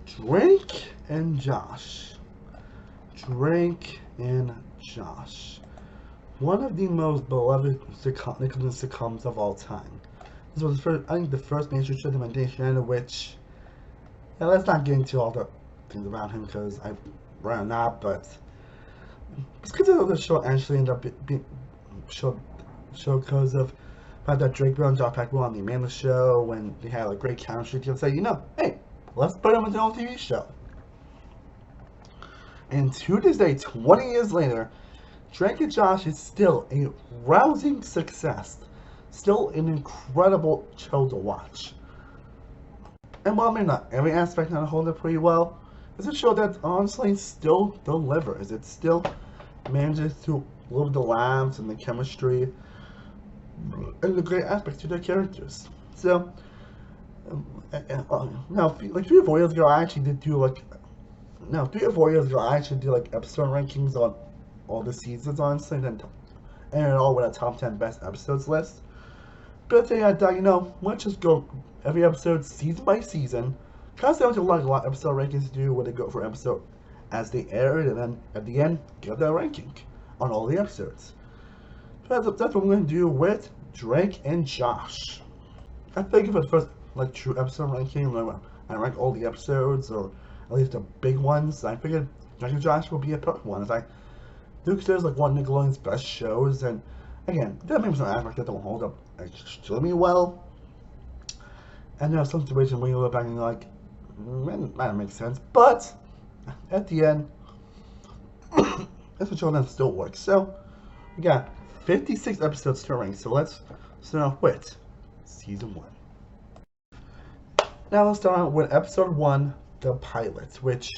Drake and Josh. Drake and Josh. One of the most beloved Nickelodeon sitcoms of all time. This was the first, I think, the first mainstream show in which, yeah, let's not get into all the things about him because I ran out, but it's because of the show actually ended up being show because of the fact that Drake Bell and Josh Peck were on the Amanda show when they had a great chemistry to say, hey, let's put them into a TV show. And to this day, 20 years later, Drake and Josh is still a rousing success. Still an incredible show to watch. And while maybe not every aspect not hold up pretty well, it's a show that honestly still delivers. It still manages to love the laughs and the chemistry and the great aspects to their characters. So, now, like 3 or 4 years ago, I actually did do like, no, 3 or 4 years ago, I actually did like episode rankings on all the seasons, honestly, and it all with a top 10 best episodes list. But then I thought, let's just go every episode season by season. Because there was a lot of episode rankings to do where they go for episode as they aired, and then at the end, give their ranking on all the episodes. So that's what I'm going to do with Drake and Josh. I figured for the first true episode ranking, I rank all the episodes, or at least the big ones. I figured Drake and Josh will be a perfect one. As I do consider one of Nickelodeon's best shows, and again, there may be some aspects that don't hold up extremely well. And there are some situations where you look back and you're like, that makes sense. But at the end, that's a show that still works. So we got 56 episodes to rank. So let's start off with season 1. Now let's start out with episode 1, the pilot, which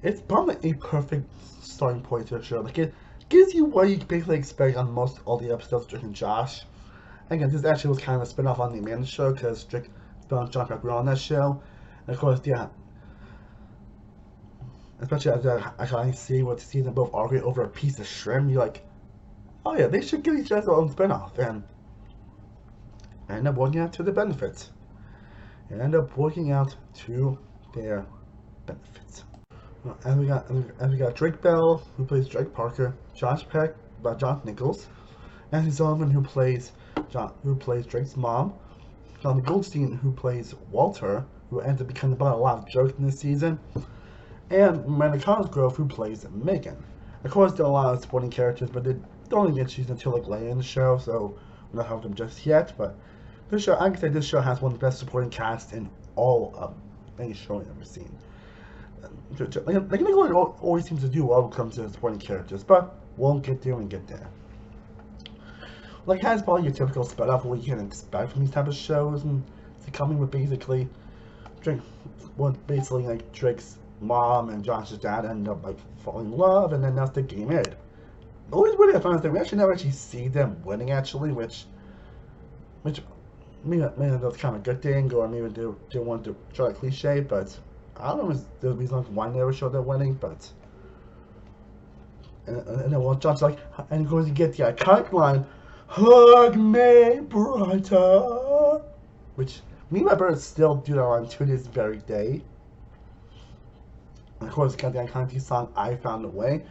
it's probably a perfect starting point to the show. It gives you what you basically expect on most all the episodes of Drake and Josh. Again, this actually was kind of a spin-off on the Amanda show because Drake and Josh were on that show. And of course, yeah, especially as I can see what the season both argue over a piece of shrimp, you're like, oh yeah, they should give each other their own spin-off, and end up working out to their benefits. And end up working out to their benefits. And we got Drake Bell, who plays Drake Parker, Josh Peck by John Nichols, Anthony Sullivan, who plays Drake's mom, Johnny Goldstein, who plays Walter, who ends up becoming about a lot of jokes in this season, and Amanda Cosgrove, who plays Megan. Of course, there are a lot of supporting characters, but they don't really get used until later in the show, so we're not having them just yet. But this show, I can say this show has one of the best supporting casts in all of any show I've ever seen. Nickelodeon always seems to do well when it comes to supporting characters, but we'll get there and get there. Has probably your typical sped up what you can expect from these type of shows, and it's coming with basically Drake's mom and Josh's dad end up falling in love, and then that's the game ended. Always really I found that we actually never actually see them winning which maybe that's kind of a good thing, or maybe they want to try a cliche, but I don't know if there's a reason why they never show them winning, but and then Josh and goes to get the iconic line, "Hug me brighter," which me and my brother still do that line to this very day. And of course, got the iconic song "I Found a Way."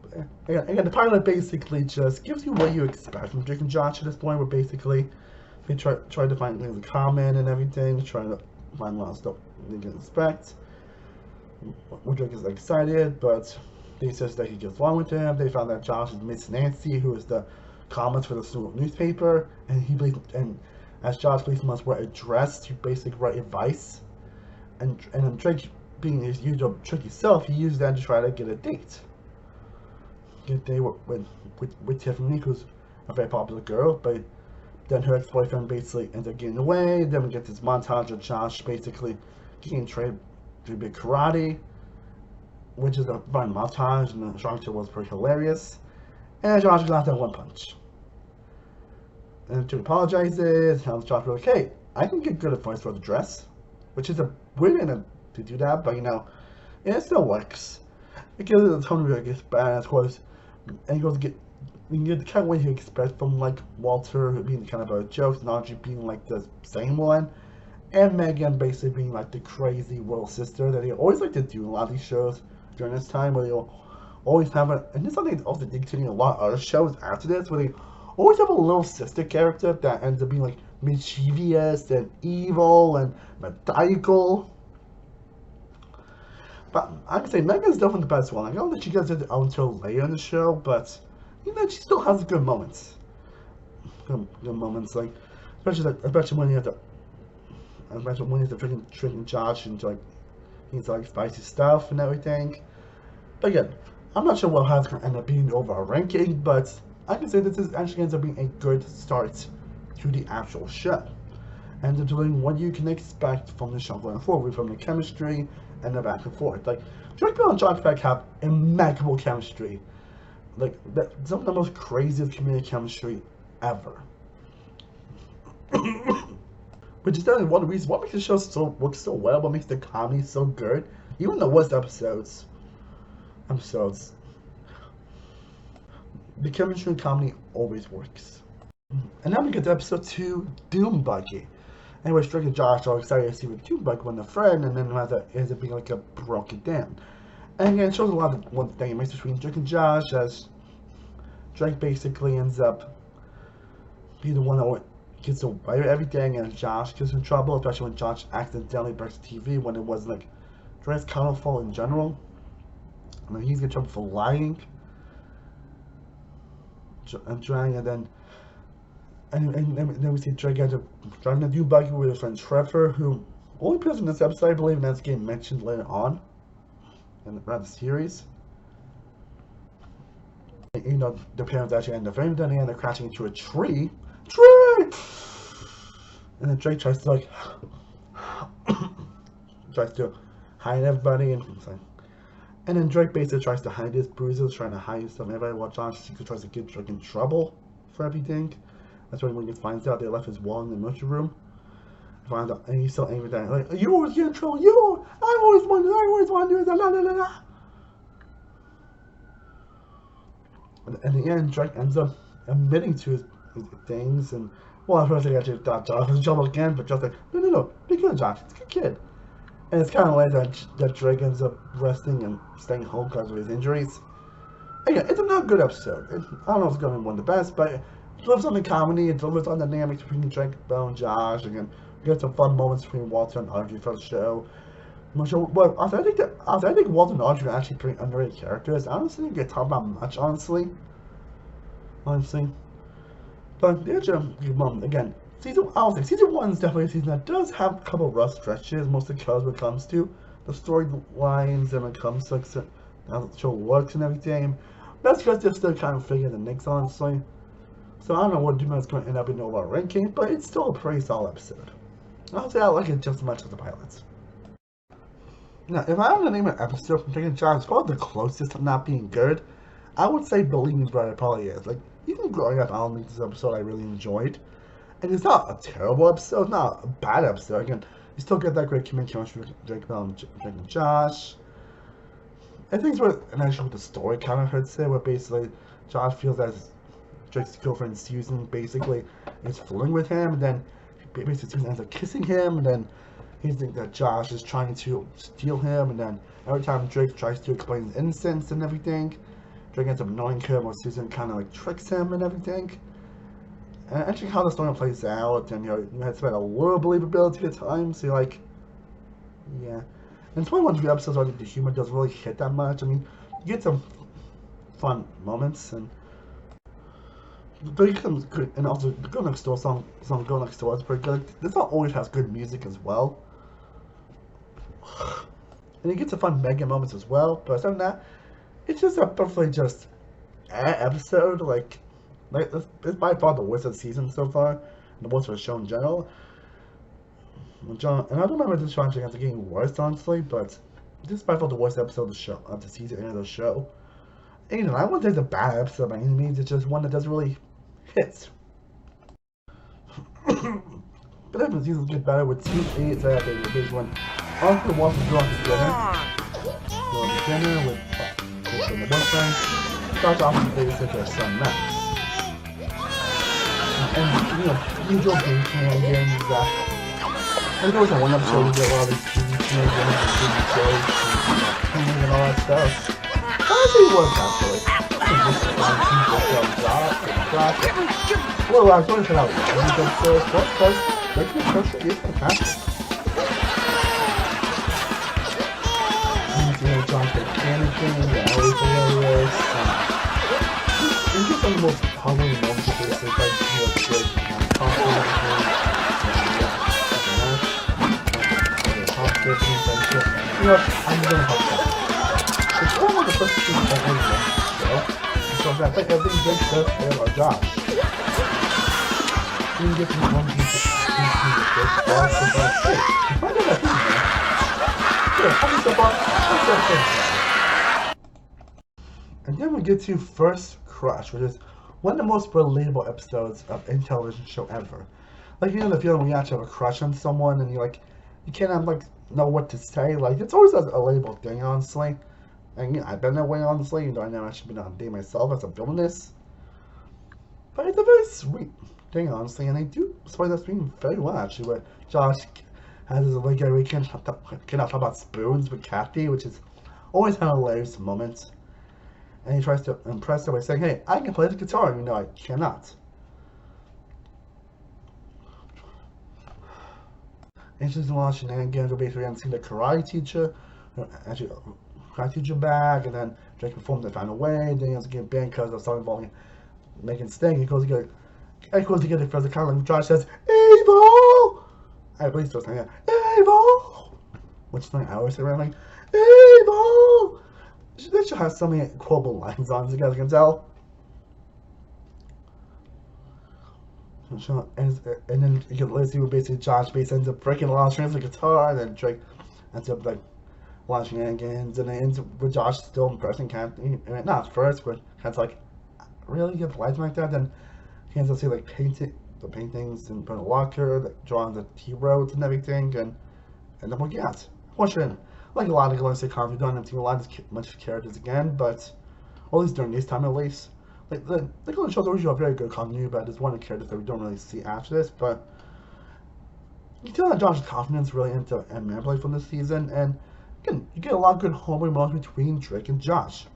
But again, the pilot basically just gives you what you expect from Drake and Josh at this point, where basically they try to find things in common and everything, trying to find a lot of stuff they can expect. Drake is excited, but they says that he gets along with him. They found that Josh is Miss Nancy, who is the columnist for the school newspaper, and as Josh believes must wear a dress to basically write advice, and then Drake, being his usual tricky self, he used that to try to get a date. Get a date with Tiffany, who's a very popular girl, but then her ex-boyfriend basically ends up getting away. Then we get this montage of Josh basically getting trained to be karate, which is a fun montage, and the structure was pretty hilarious. And Josh goes out there one punch. And Drake apologizes, tells Josh, okay, I can get good advice for the dress, which is a weird way to do that, but it still works. It gives it a tone of gets bad, of course, and he goes to get. You get the kind of way you expect from Walter being kind of a joke, and Audrey being the same one, and Megan basically being like the crazy royal sister that they always like to do in a lot of these shows during this time, where they'll always have a, and this is something also they continue a lot of other shows after this, where they always have a little sister character that ends up being like mischievous and evil and maniacal. But I can say Megan's definitely the best one. I don't think she gets it until later in the show, but she still has good moments. Good moments, like especially when you have to, especially when you have to freaking tricking Josh into like spicy stuff and everything. But again, I'm not sure what how it's going to end up being over a ranking, but I can say this is actually ends up being a good start to the actual show. And doing what you can expect from the show going forward, from the chemistry and the back and forth. Like, Drake Bell and Josh Peck have immaculable chemistry. Like, some of the most craziest comedic chemistry ever. Which is definitely one of the reasons what makes the show work so well, what makes the comedy so good. Even the worst episodes, the chemistry and comedy always works. And now we get to episode 2, Doom Buggy. Anyway, Drake and Josh are excited to see what Doom Buggy when a friend, and then it ends up being like a broken down. And again, it shows a lot of one dynamics between Drake and Josh, as Drake basically ends up being the one that gets away with everything, and Josh gets in trouble, especially when Josh accidentally breaks the TV when it was like Drake's kind of fault in general. And then he's in trouble for lying. And then we see Drake ends up driving a Doom Buggy with his friend Trevor, who only appears in this episode, I believe, and that's getting mentioned later on in the series. The parents actually end up framing them, and they're crashing into a tree. And then Drake tries to hide everybody, and then Drake basically tries to hide his bruises, trying to hide his stuff from everybody, while Josh tries to get Drake in trouble for everything. That's when he finds out they left his wallet in the military room. Finds out, and he's so angry that like, you always get in trouble. I always wondered, la la la la. And in the end, Drake ends up admitting to his things, and well, at first I actually thought Josh was in trouble again, but Josh's like, no, be good, Josh, it's a good kid. And it's kind of like that Drake ends up resting and staying home because of his injuries. Again, it's another good episode. I don't know if it's going to be one of the best, but it delivers on the comedy, it delivers on the dynamics between Drake, Bell, and Josh. Again, we get some fun moments between Walter and Audrey for the show. But I think Walter and Audrey are actually pretty underrated characters. I don't think they get talked about much, honestly. But they're just again, season 1 is definitely a season that does have a couple of rough stretches, mostly because when it comes to the storylines and when it comes to how the show works and everything. That's because they're still kind of figuring the nicks, honestly. So I don't know what Doom is going to end up in the overall ranking, but it's still a pretty solid episode. I'll say I like it just as much as the pilots. Now, if I had to name an episode from Drake and Josh, it's probably the closest to not being good. I would say Believe Me Brother probably is. Like, even growing up, I don't think this episode I really enjoyed. And it's not a terrible episode, it's not a bad episode. Again, you still get that great chemistry with Drake Bell and Drake and Josh. I think it's what, and actually what the story kind of hurts there, where basically Josh feels that Drake's girlfriend Susan basically is fooling with him, and then basically Susan ends up kissing him, and then he thinks that Josh is trying to steal him, and then every time Drake tries to explain his innocence and everything, Drake ends up annoying him, or Susan kind of like tricks him and everything. And actually how the story plays out, and you have to spend a little believability at times, so you're like, yeah. And it's one of the episodes where the humor doesn't really hit that much. I mean, you get some fun moments, and and also the Girl Next Door song Girl Next Door is pretty good. This song always has good music as well. And you get some fun mega moments as well, but other than that, it's just a perfectly just episode. Like it's by far the worst of the season so far, and the worst of the show in general. And I don't remember this show actually getting worse, honestly, but this is by far the worst episode of the season of the show. And I wouldn't say it's a bad episode by any means, it's just one that doesn't really hit. But every season get better with 2 8 that they did when Uncle Walter go on to dinner with the boyfriend, starts off with babysit their son Max. And usual game shenanigans And there was one episode where a lot of these teenagers and TV shows and all that stuff. Honestly, it was actually. Well, I was going to put out one episode because Breaking Social is fantastic. And John panicking, and always hilarious. And just some of the most humbling moments of this, like, I'm gonna help that. It's one of the first things I ever did, so I think everything good stuff there are Josh. You get from one piece of and then we get to First Crush, which is one of the most relatable episodes of any television show ever. Like, you know the feeling when you actually have a crush on someone and you can't like know what to say. Like, it's always a label thing, honestly. And yeah, I've been that way, honestly, even though I never actually been on a date myself as a bonus. But it's a very sweet thing, honestly, and they do display that screen very well, actually, where Josh has his like every can talk about spoons with Kathy, which is always had a hilarious moment. And he tries to impress her by saying, "Hey, I can play the guitar," even though I cannot. And she's doing a lot of shenanigans. We're basically see the karate teacher, actually, karate teacher back, and then Drake performed the final way. Then he has to get banned because of something involving making Sting. He goes to get it first. Kind of like Josh says, "Evil!" I believe so. Yeah, "Evil!" Which is something I always say around, like, "Evil!" They should have so many quotable lines on, as you guys can tell. And then you can see where basically Josh basically ends up breaking a lot of strings of the guitar, and then Drake ends up like launching shenanigans, and it ends up with Josh still impressing Kathy. And not at first, but Kat's like, "Really? You have lights like that?" Then he ends up seeing like the paintings and put in a locker, like drawing the T-roads and everything, and then we get once you're in. Like a lot of Nickelodeon sitcoms, we don't have to see a lot of much characters again, but or at least during this time at least. Like the Nickelodeon shows always have very good continuity, but there's one of the characters that we don't really see after this. But you tell that Josh's confidence really into Manipulate from this season, and again, you get a lot of good homely moments between Drake and Josh.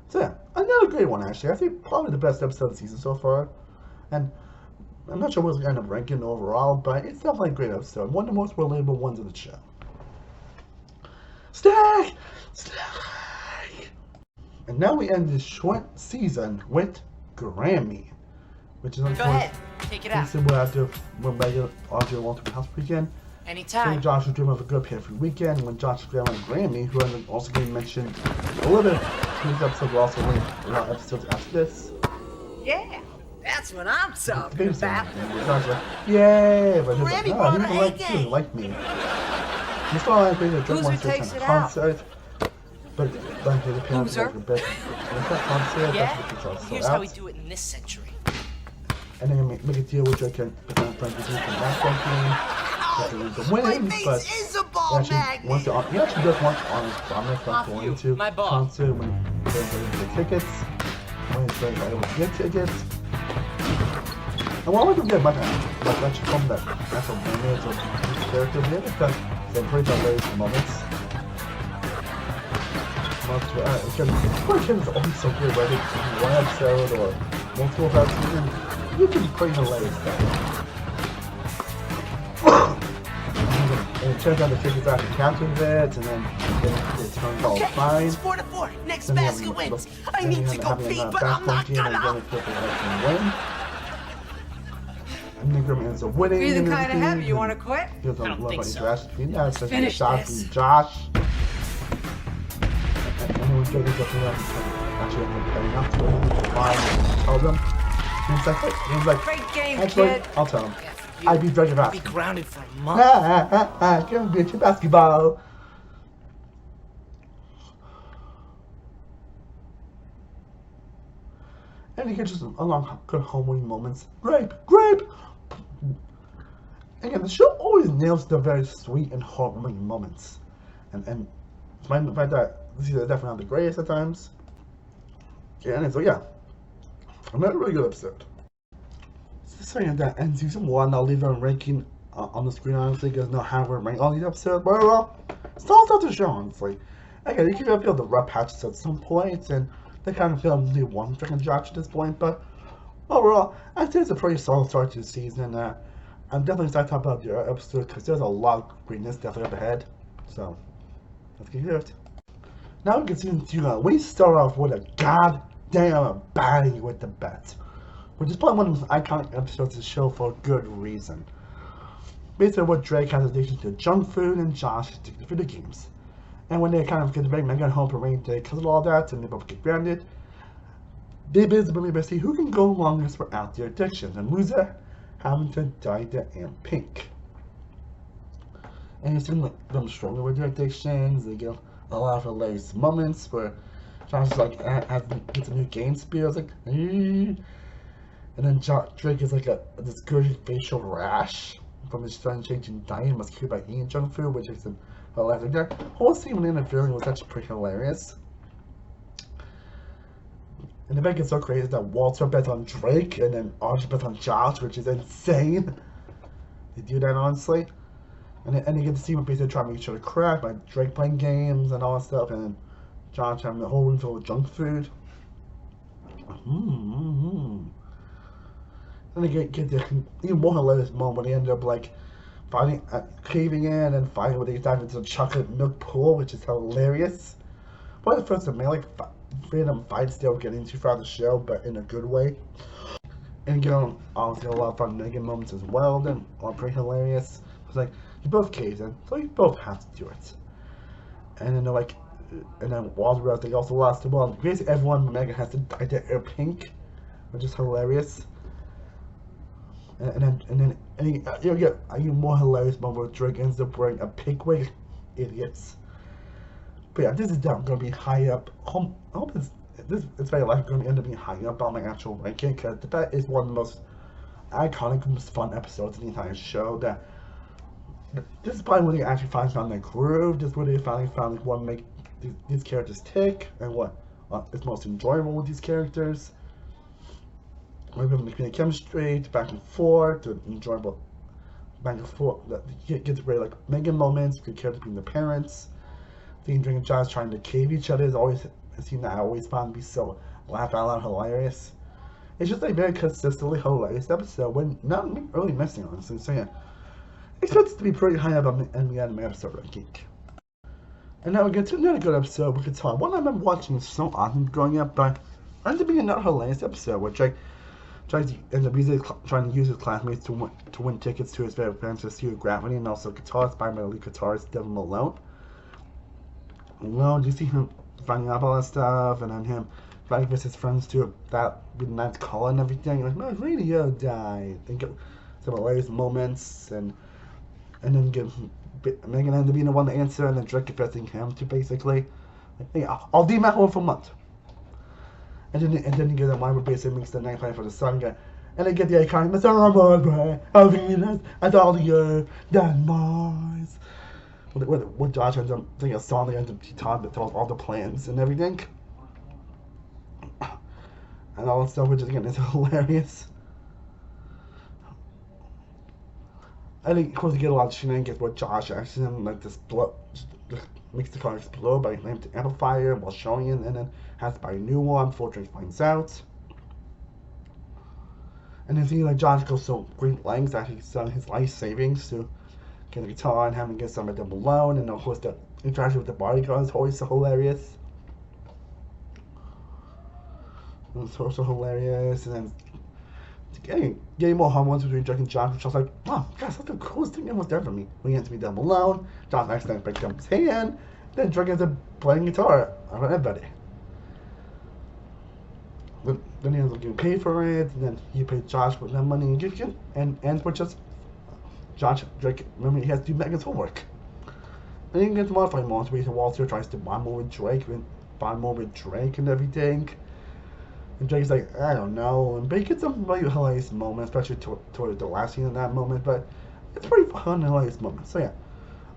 So yeah, another great one actually. I think probably the best episode of the season so far, and I'm not sure what's going to end up ranking overall, but it's definitely a great episode. One of the most relatable ones of the show. Stack! And now we end this short season with Grammy, which is Go ahead, take it out. We'll have to when Megan Audrey wants to house weekend. Anytime. So Josh was dreaming of a good pair for weekend when Josh was on Grammy, who ended up also getting mentioned a little bit. These episodes will also link a lot of episodes after this. Yeah, that's what I'm talking about. Yay! But he was like, Grammy no, he won doesn't a like game. you, like me. He's not like being a drink one takes on it a out. concert. But like his appearance Loser. like the best concert, Yeah, that's what here's how we do it in this century. And then make a deal with Drake and become friends with him from that country. The wins, but he actually does want to honor his promise by going to my ball. concert when he's ready to get tickets. When he's ready to get tickets. And while we don't get much actually from that natural image of these characters, we have done some pretty hilarious moments. Again, is always so good, whether it's in one episode or multiple episodes. You can be pretty hilarious stuff. And it turns out the chick is actually captain of it, and then it turns all fine. It's 4-4. Next Then basket wins. I need to go pee, but I'm not gonna. Win. And Ingram ends up winning. Breathing kind of heavy. You want to quit? He doesn't I don't love think any so. trash between that. So Finish Josh this. and Josh. And when Drake is looking up, actually ends up cutting up to him. Fine. Tells him. And he's like, hey. And he's like, Great game, actually, kid. I'll tell him. Yeah, for you. I beat Drake in I'll be basketball. grounded for a month. Come get your basketball. And you get just a lot of good homely moments. Grape! Again, the show always nails the very sweet and heartwarming moments. And despite the fact that these are definitely not the greatest at times. Yeah, and so yeah. Another really good episode. So saying that ends season 1, I'll leave a ranking on the screen, honestly, because no how we're ranking all these episodes. But well, stalls out the show, honestly. Again, you can feel the rough patches at some points, and they kind of feel only one freaking drop at this point. But overall, I'd say it's a pretty solid start to the season. I'm definitely excited to talk about the episode because there's a lot of greatness definitely up ahead. So, let's get into it. Now we can see we start off with a goddamn baddie with the bet, which is probably one of the most iconic episodes of the show for a good reason. Basically, what Drake has addiction to junk food and Josh is addicted to video games. And when they kind of get to bring Megan home for rainy day because of all that, and they both get grounded, they basically see who can go longest without their addictions, and loser having to dye their Aunt Pink. And you see them struggle with their addictions. They get a lot of hilarious moments where Josh is like gets a new game spear, like, and then Drake is like this good facial rash from his son changing diet and was cured by eating junk food, which makes him hilarious. Like, that whole scene when they're interviewing was actually pretty hilarious. And the make it so crazy that Walter bets on Drake and then Archie bets on Josh, which is insane. They do that, honestly. And you get to see what basically trying to make sure to crack, like Drake playing games and all that stuff, and then Josh having the whole room full of junk food. And they get the even more hilarious moment when they end up like fighting, caving in and fighting when they dive into the chocolate milk pool, which is hilarious. One of the first like random fights they'll get into throughout the show, but in a good way. And you know, obviously a lot of fun Megan moments as well. Then are pretty hilarious. It's like you both caved in, so you both have to do it. And then they're like, and then Walter they also lost the ball. Basically, everyone Megan has to dye their hair pink, which is hilarious. And then you get an even more hilarious moment where Drake ends up wearing a pink wig. Idiots. But yeah, this is definitely going to be high up. I hope it's very likely going to end up being high up on my actual ranking because the bet is one of the most iconic, most fun episodes in the entire show. That this is probably when they actually finally found their groove. This is where they finally found like, what make these characters tick and what is most enjoyable with these characters. We've been between the chemistry, to back and forth, to enjoyable back and forth. Get to great like Megan moments, good characters between the parents. Seeing Drake and Josh trying to cave each other is always a scene that I always found to be so laugh out loud hilarious. It's just a very consistently hilarious episode when not really missing, honestly. So yeah, expect it to be pretty high up on the anime episode ranking. And now we get to another good episode with Guitar. One I remember watching so often growing up, but I ended up being another hilarious episode where Drake ends up trying to use his classmates to win tickets to his favorite band to see Gravity, and also Guitar inspired by the lead guitarist Devin Malone. Well, you see him finding out all that stuff, and then him fighting with his friends to that with nice call and everything. Like, my radio died. Then get some hilarious moments, and then get Megan ended up being the one to answer, and then Drake confessing him to basically, like, hey, I'll be my home for a month. And then you get that line where basically makes the night plan for the sun again. And they get the iconic Mr. Ramon, of Venus, and all the earth, that Mars. With Josh ends up singing a song that ends up tells all the plans and everything. And all that stuff, which again is hilarious. I think, of course, you get a lot of shenanigans where Josh actually like this makes the car explode by laying the amplifier while showing it, and then has to buy a new one before Drake finds out. And then seeing like Josh goes so great lengths that he's selling his life savings to get a guitar and having to get some of them alone, and of course the interaction with the bodyguard is always so hilarious. It's also hilarious, and then getting more hard ones between Drake and Josh, which I was like, oh gosh, that's the coolest thing almost ever for me. When he ends to be them alone, Josh accidentally breaks down his hand, then Drake ends up playing guitar on everybody. Then he ends up getting paid for it, and then he paid Josh with that money and gift, and ends with just Drake, remember he has to do Megan's homework. And then he gets modified moments where Walter tries to bond more with Drake and everything. And Drake's like, I don't know. But he gets some really hilarious moments, especially toward the last scene of that moment. But it's pretty fun and hilarious moment. So yeah.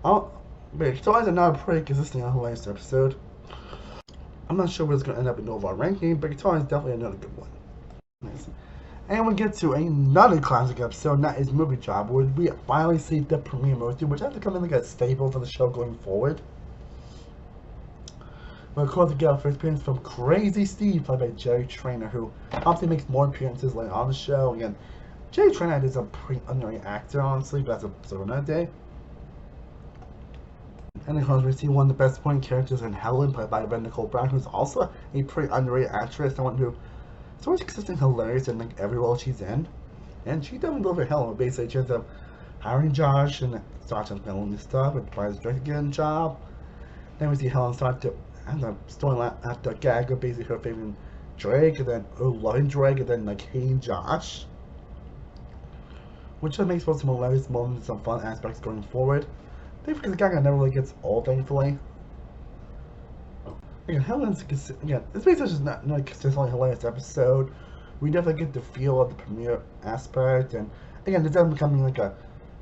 But Guitar is another pretty consistent and hilarious episode. I'm not sure what's going to end up in the overall ranking, but Guitar is definitely another good one. Nice. And we get to another classic episode, and that is Movie Job, where we finally see the premiere movie, which has become like a staple for the show going forward. But of course, we get our first appearance from Crazy Steve, played by Jerry Trainer, who obviously makes more appearances later on the show. Again, Jerry Trainer is a pretty underrated actor, honestly, but that's a another day. And of course, we see one of the best supporting characters in Helen, played by Nicole Brown, who's also a pretty underrated actress, someone who is always consistent hilarious in like every role she's in. And she definitely delivered Helen, basically she ends up hiring Josh and starts on Helen and stuff, and tries to get a job. Then we see Helen start to end up storyline after Gag, basically her favorite Drake, and then loving Drake, and then like hating Josh. Which makes for some hilarious moments, some fun aspects going forward. Because Gaga never really gets old, thankfully. Again, Helen's again, it's basically just not a consistently hilarious episode. We definitely get the feel of the premiere aspect, and again, it's definitely becoming like a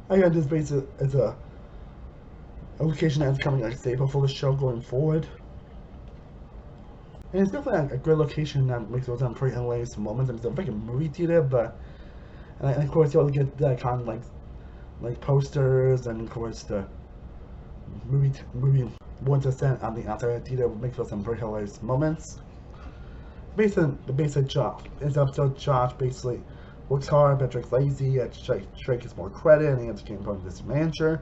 again, this basically is a location that's becoming like a staple for the show going forward. And it's definitely like a good location that makes those pretty hilarious moments. And it's a freaking movie theater, but and of course you also get that kind of like posters, and of course the movie once it's sent on the outside of the theater makes for some very hilarious moments. Basically, the basic job is episode Josh basically works hard, but Drake's lazy. Drake gets more credit, and he ends up getting promoted as manager.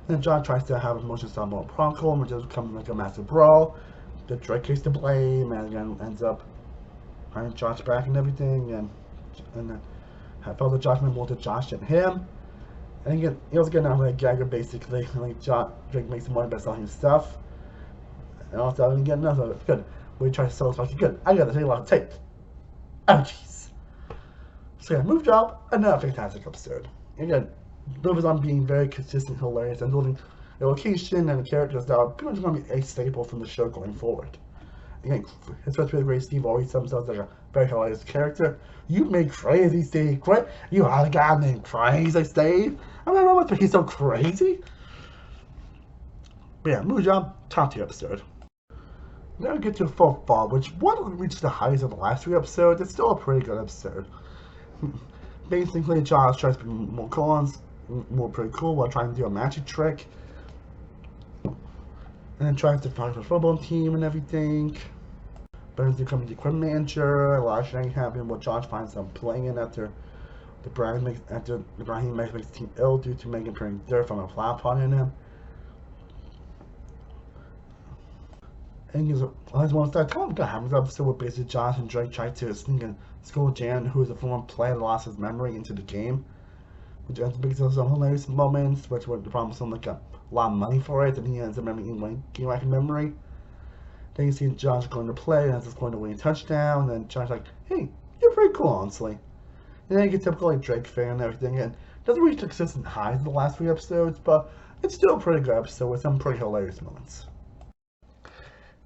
And then Josh tries to have emotions stop more Bronco, which just becomes like a massive brawl. The Drake is to blame, and again ends up hiring Josh back and everything, and felt the judgment more to Josh than him. And again, he was getting out with a gagger basically, like Drake makes some money by selling his stuff. And also, and again, another good. We try to sell his like good. I gotta take a lot of tape. Oh jeez. So yeah, Move Job, another fantastic episode. Again, delivers on being very consistent, hilarious, and building a location and the characters that are pretty much going to be a staple from the show going forward. Again, especially with Ray Steve always himself like a very hilarious character. You make Crazy Steve great. You are a guy named Crazy Steve. I don't know what he's so crazy. But yeah, Movie Job, top tier episode. Now we get to Full Fall, which won't reach the highs of the last three episodes. It's still a pretty good episode. Basically, Josh tries to be more pretty cool while trying to do a magic trick. And then tries to find the football team and everything. But he's becoming the equipment manager. A lot of shit happening where Josh finds them playing after Brahim makes the team ill due to making putting dirt from a flower pot in him. And he's always wants to tell him what happens episode where basically Josh and Drake try to sneak in school Jan, who is a former player that lost his memory, into the game. Which ends up making some hilarious moments, which would promise him like a lot of money for it, and he ends up remembering one game like memory. Then you see Josh going to play, and ends up going to win a touchdown, and then Josh's like, hey, you're pretty cool, honestly. And then you get typical like Drake fan and everything, and doesn't reach consistent highs in the last three episodes, but it's still a pretty good episode with some pretty hilarious moments.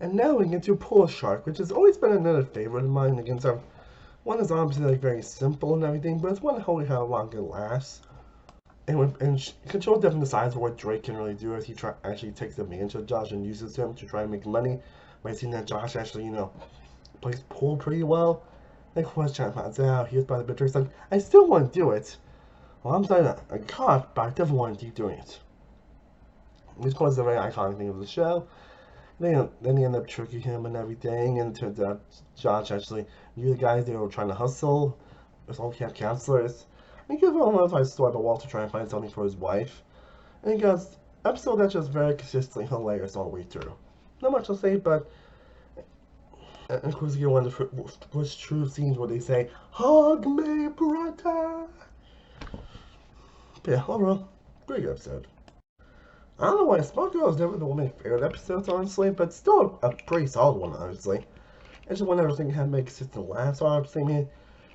And now we get to Pool Shark, which has always been another favorite of mine. Again, so one is obviously like very simple and everything, but it's one that holy how long it lasts. And Control definitely decides what Drake can really do as he actually takes advantage of Josh and uses him to try and make money by seeing that Josh actually, plays pool pretty well. And of course, Josh finds out he's by the bit. Drake's like, I still want to do it. Well, I'm sorry, I can't, but I definitely want to keep doing it. Which was a very iconic thing of the show. Then they end up tricking him and everything, and it turns out Josh actually knew the guys they were trying to hustle. It was all camp counselors. And he gives him a nice story about Walter trying to find something for his wife. And he goes, episode that's just very consistently hilarious all the way through. Not much to say, but and of course you get one of the first true scenes where they say, hug me, brother. But yeah, overall, great episode. I don't know why Smart Girl is never one of my favorite episodes, honestly, but still a pretty solid one, honestly. It's just one I think had made consistent laughs, honestly. I mean,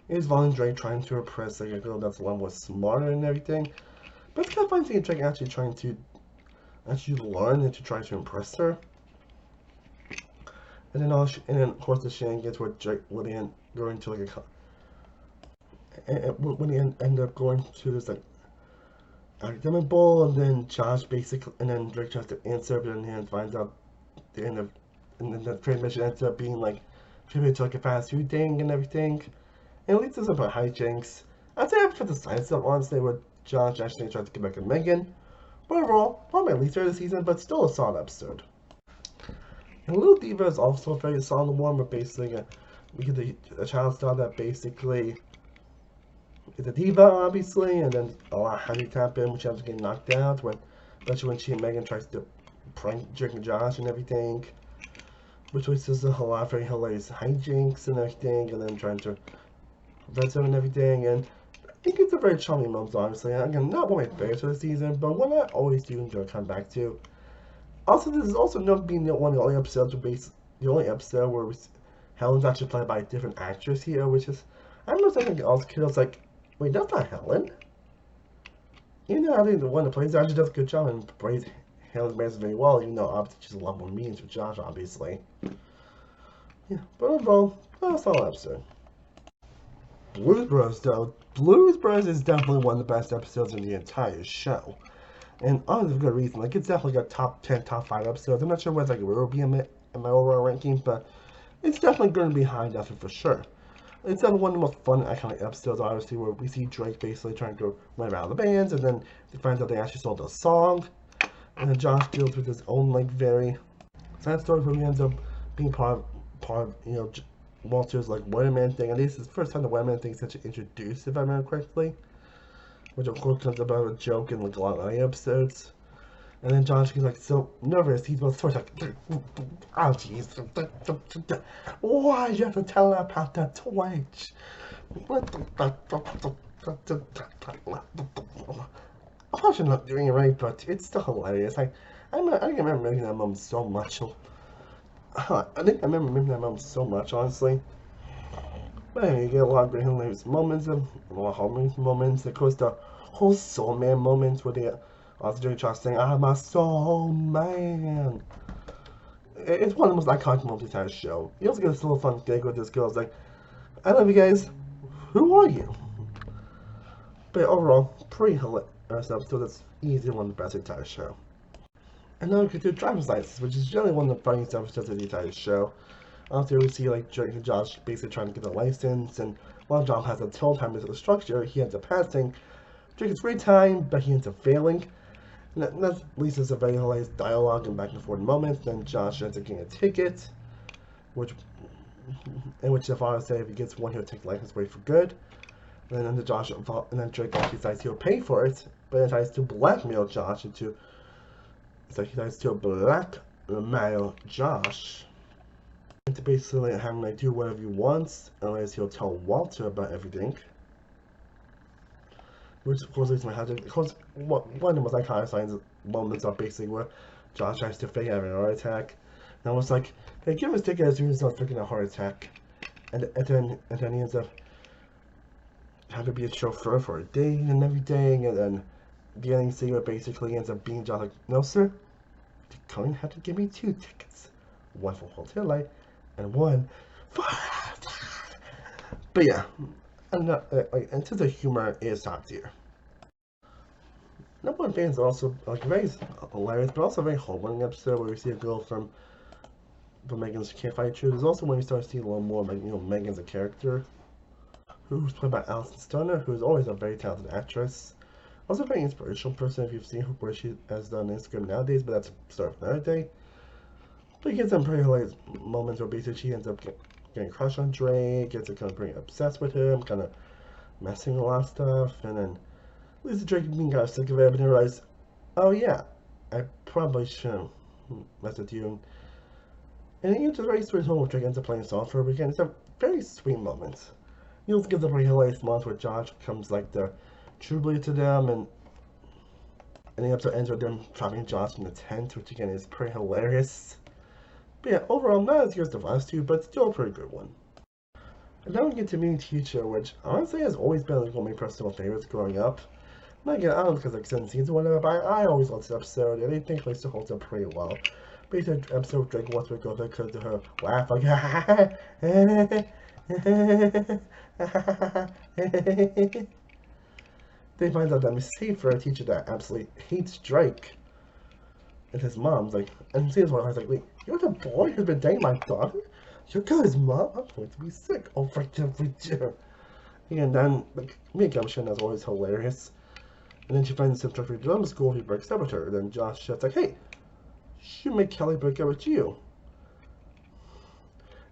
it's Von Drake trying to impress like a girl that's a lot more smarter and everything. But it's kind of fun seeing Drake actually trying to learn and to try to impress her. And then of course the shenanigans where Drake would end going to like when he end up going to this like academic bowl, and then Josh basically, and then Drake tries to answer, but then he finds out the end of, and then the transmission ends up being like tribute to like a fast food thing and everything. And it leads to some hijinks. I'd say I prefer the side stuff, honestly, where Josh actually tried to get back at Megan. But overall, not my least favorite of the season, but still a solid episode. And Little Diva is also a very solid one, where basically we get a child star that basically is a diva, obviously, and then a lot of handicap in, which ends up getting knocked out, especially when she and Megan tries to prank Drake and Josh and everything. Which was just a lot of very hilarious hijinks and everything, and then trying to prevent them and everything, and I think it's a very charming moment, honestly. Again, not one of my favorites of the season, but one I always do enjoy coming back to. Also, this is also not being one of the only episodes the only episode where Helen's actually played by a different actress here, which is, I don't know, something else. Kiddo's like, wait, that's not Helen. You know, I think the one that plays actually does a good job and plays Helen's Manson very well, even though obviously she's a lot more mean to Josh, obviously. Yeah, but overall, a solid episode. Blues Bros, though. Blues Bros is definitely one of the best episodes in the entire show. And honestly, for good reason. Like, it's definitely got top 10, top 5 episodes. I'm not sure where like, it will be in my overall ranking, but it's definitely going to be high definitely for sure. It's one of the most fun iconic episodes, obviously, where we see Drake basically trying to run around the bands, and then they find out they actually sold a song. And then Josh deals with his own, like, very sad story where he ends up being part of, you know, Walter's, like, Weatherman thing. And this is the first time the Weatherman thing is actually introduced, if I remember correctly. Which, of course, comes about a joke in, like, a lot of other episodes. And then Josh gets, like, so nervous. He's about to like, oh, jeez. Why you have to tell her about that Twitch? I'm actually not doing it right, but it's still hilarious. I think I remember making that moment so much. Honestly. But anyway, you get a lot of great hilarious moments, a lot of hilarious moments. Of course, the whole Soul Man moments where they also doing Josh saying, "I'm a Soul Man." It's one of the most iconic moments of the entire show. You also get this little fun gig with this girl. It's like, I love you guys. Who are you? But overall, pretty hilarious episode. That's easily one of the best of the entire show. And now we get to Driver's License, which is generally one of the funniest episodes of the entire show. After we see like Drake and Josh basically trying to get a license, and while John has a total time into the structure, he ends up passing. Drake is free time, but he ends up failing. And that leads to a very hilarious dialogue and back and forth moments. Then Josh ends up getting a ticket, which the father said if he gets one, he'll take the license away for good. And then Drake actually decides he'll pay for it, but he decides to blackmail Josh into. So he decides to blackmail Josh into basically having him do whatever he wants, unless he'll tell Walter about everything. Which of course leads to my hijinks. Of course, one of the most iconic moments are basically where Josh tries to fake having a heart attack. And I was like, hey, give him a ticket as soon as he's not faking a heart attack. And then he ends up having to be a chauffeur for a day and everything. And then the ending scene where basically ends up being Josh like, no sir, you're going to have to give me 2 tickets. One for hotel light and one for. But yeah. And since the humor is top tier. Number one fans are also like very hilarious, but also very heartwarming episode where we see a girl from Megan's Can't Fight True. There's also when we start seeing a little more like Megan as a character, who's played by Alison Stoner, who is always a very talented actress. Also a very inspirational person if you've seen where she has done Instagram nowadays, but that's a story for another day. But you get some pretty hilarious moments where basically she ends up getting a crush on Drake, gets kind of pretty obsessed with him, kind of messing a lot of stuff, and then leads to Drake being kind of sick of it, and he realized, oh yeah, I probably shouldn't mess with you. And it's a very sweet moment where Drake ends up playing a song for her again. It's a very sweet moment. He also gives a pretty hilarious moment where Josh becomes like the true bleed to them, and the episode ends with them trapping Josh in the tent, which again is pretty hilarious. But yeah, overall, not as good as the last two, but still a pretty good one. And now we get to Meeting Teacher, which honestly has always been like one of my personal favorites growing up. And again, I don't know because like 7 seasons or whatever, but I always loved this episode, and I think it still holds up pretty well. Basically, the episode Drake wants to go there because of her laugh, like they find out that Miss Safer, a teacher that absolutely hates Drake, and his mom's like, and seems one of her like, wait, you're the boy who's been dating my daughter? You're good, Mom. I'm going to be sick. Oh, right there. And then, like, Mia Gumption is always hilarious. And then she finds some stuff for drama school, he breaks up with her. Then Josh shouts like, hey, you make Kelly break up with you.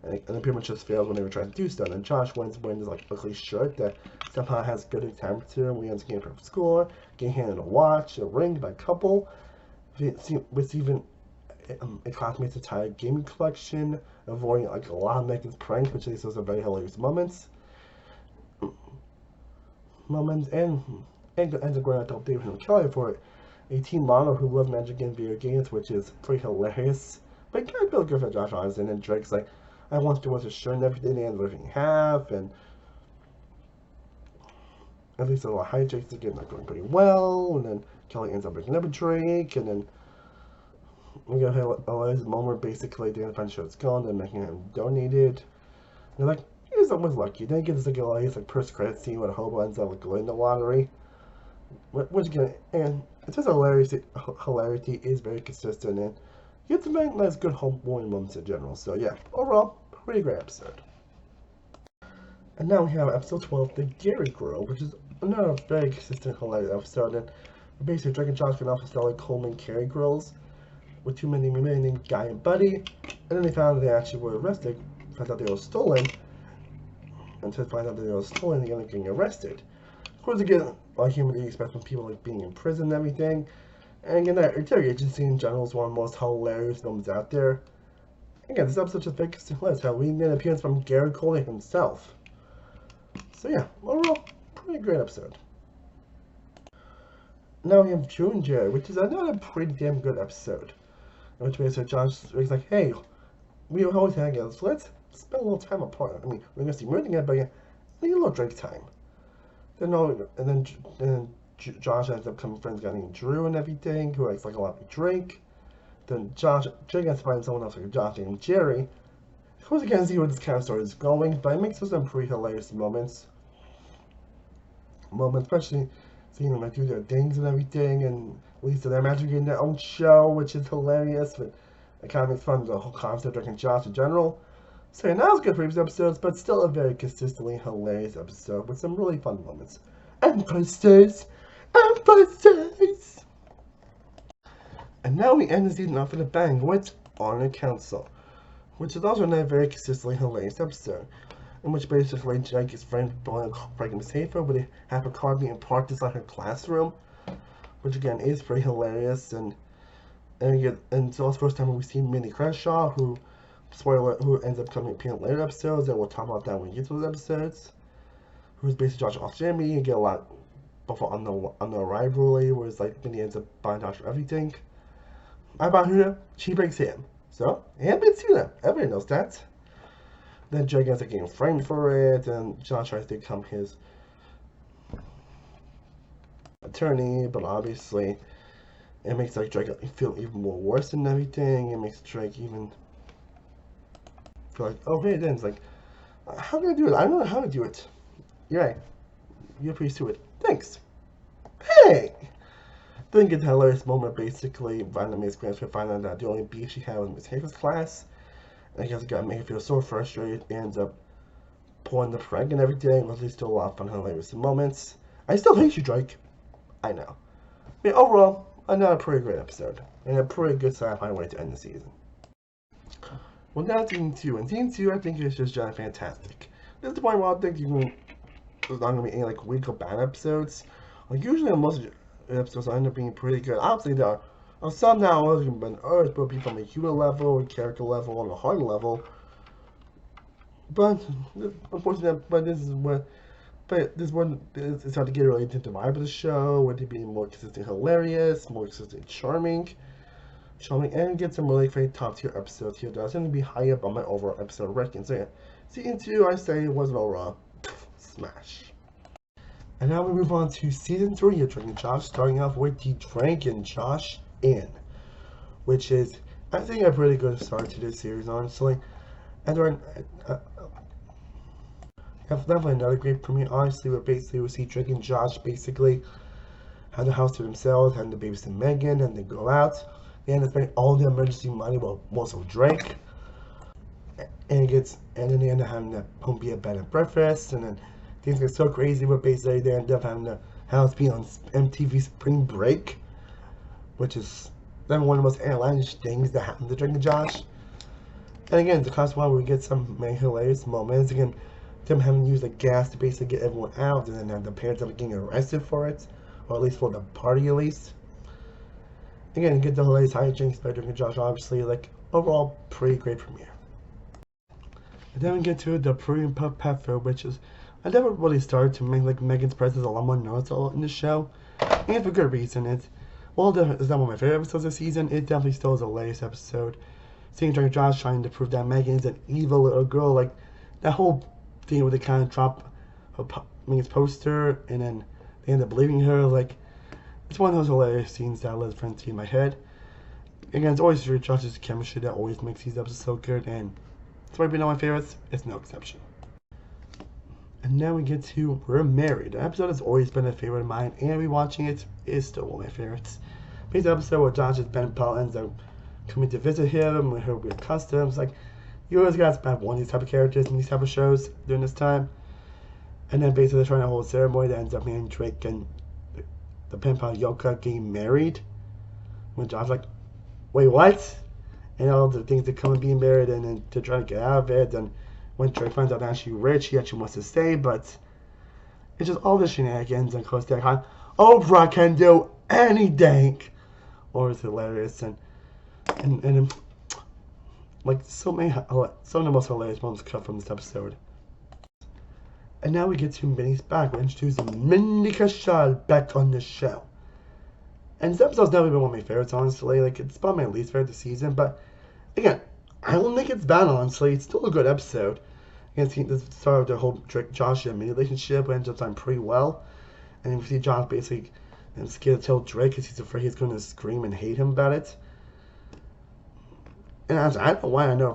And then pretty much just fails whenever trying to do stuff. And Josh wins wearing this like ugly shirt that somehow has good temperature, and we ends up getting from school, getting handed a watch, a ring by a couple, with even a classmate's entire gaming collection, avoiding like a lot of Megan's pranks, which is very hilarious moments. And ends up going out to David and Kelly for a teen model who loves magic and video games, which is pretty hilarious. But kind of feel good for Josh Hudson, and Drake's like, I want to do his shirt and everything, and living half, and at least a lot of hijinks again not going pretty well, and then Kelly ends up breaking up with Drake, and then we got a moment basically the end of the show's gone, and making him donated. And they're like, he was lucky. Then he gets like a like post credit scene where the hobo ends up like winning the lottery. Which again, and it's just hilarity is very consistent, and you get some very nice good home-warming moments in general. So yeah, overall, pretty great episode. And now we have episode 12, The Gary Girl, which is another very consistent, hilarious episode. And basically, Drake and Josh can also sell like Coleman Gary Girls with two men named Guy and Buddy. And then they found out they actually were arrested, found out they were stolen. And to find out that they were stolen, they ended up getting arrested. Of course, again, like human beings expect from people like being in prison and everything. And again, that interrogation scene in general is one of the most hilarious films out there. Again, this episode just makes us how we get an appearance from Gary Coleman himself. So yeah, overall, pretty great episode. Now we have Drew and Jerry, which is another pretty damn good episode. In which basically Josh is like, hey, we always hang out, so let's spend a little time apart. I mean, we're gonna see more together, but yeah, need a little Drake time. Then Josh ends up becoming friends with a guy named Drew and everything, who acts like a lot like Drake. Then Drake has to find someone else like Josh named Jerry. Of course, I can't see where this kind of story is going, but it makes for some pretty hilarious moments, especially seeing them like do their things and everything, and at least they're actually getting their own show, which is hilarious. But it kind of makes fun of the whole concept of Drake and Josh in general. So yeah, not as good for previous episodes, but still a very consistently hilarious episode with some really fun moments. And posters! And now we end the season off with a bang with Honor Council, which is also another very consistently hilarious episode, in which basically Jake is framed for breaking the safer, but they have a car being parked inside her classroom, which again is pretty hilarious. And it's also the first time we see Minnie Crenshaw, who ends up coming appearing in later episodes, and we'll talk about that when we get to those episodes. Who's basically Josh off Jimmy, and get a lot both on the rivalry, where it's like Minnie ends up buying Josh for everything. I buy her, she breaks him. So, and been to them. Everybody knows that. Then Drake ends up getting framed for it, and Josh tries to become his attorney, but obviously it makes like Drake feel even more worse than everything. It makes Drake even feel like, oh hey, then it's like, how do I do it? I don't know how to do it. You're right. You're pretty stupid. Thanks. Hey! Then get the hilarious moment basically randomly Miss Grants find out that the only beef she had was Miss Hager's class. And I guess it got me feel so frustrated, ends up pulling the prank and everything, but at least still a lot of fun hilarious moments. I still hate you, Drake. I know. I mean, overall, another pretty great episode. And a pretty good sci-fi way to end the season. Well, now Season 2. And Season 2, I think is just fantastic. This is the point where I think there's not going to be any like weak or bad episodes. Like usually most of the episodes end up being pretty good. Obviously there are some now others can be urged, but be from a human level, character level, and a heart level. But unfortunately, this one it's hard to get really into the vibe of the show, with it being more consistent, hilarious, more consistent, charming, and get some really great top tier episodes here. That's going to be high up on my overall episode ranking. So yeah, Season 2, I say, was an overall smash. And now we move on to Season 3 of Drake and Josh, starting off with the Drake and Josh Inn, which is, I think, a pretty good start to this series, honestly. And definitely another great premiere, honestly, where basically we see Drake and Josh basically have the house to themselves, and the babysit Megan, and they go out. They end up spending all the emergency money, well, most of Drake. And then they end up having that home be a bed and breakfast, and then things get so crazy where basically they end up having the house be on MTV Spring Break, which is then one of the most outlandish things that happened to Drake and Josh. And again, the constant one where we get some many hilarious moments. Again, them having used the gas to basically get everyone out, and then the parents of getting arrested for it, or at least for the party at least. Again, get the hilarious hijinks by Drake and Josh, obviously, like, overall, pretty great premiere. And then we get to the Pre and Puff Pepper, which is, I never really started to make, like, Megan's presence a lot more noticeable in the show, and for good reason. It's not one of my favorite episodes this season. It definitely still is a hilarious episode. Seeing Drake and Josh trying to prove that Megan's an evil little girl, like, that whole thing where they kind of drop Megan's poster, and then they end up believing her, like, it's one of those hilarious scenes that lives rent in my head. Again, it's always Drake and Josh's chemistry that always makes these episodes so good, and it's why being one of my favorites, it's no exception. And now we get to We're Married. The episode has always been a favorite of mine, and rewatching it is still one of my favorites. It's the episode where Josh's Ben Paul ends up coming to visit him with her weird customs. Like, you always gotta have one of these type of characters in these type of shows during this time. And then basically they're trying to hold a ceremony that ends up being Drake and the pen pal Yoka getting married. When Josh's like, wait, what? And all the things that come and being married, and then to try to get out of it. And when Drake finds out that she's rich, he actually wants to stay, but it's just all the shenanigans. And of course, they're like, Oprah can do anything. Or it's hilarious. And like, some of the most hilarious moments come from this episode. And now we get to Minnie's back. We're introducing Minnie Kashal back on the show. And this episode's never been one of my favorites, honestly. Like, it's probably my least favorite this season. But, again, I don't think it's bad, honestly. It's still a good episode. Again, the start of the whole Josh and Minnie relationship ends up going pretty well. And we see Josh basically scared to tell Drake because he's afraid he's going to scream and hate him about it. And I don't know why. I know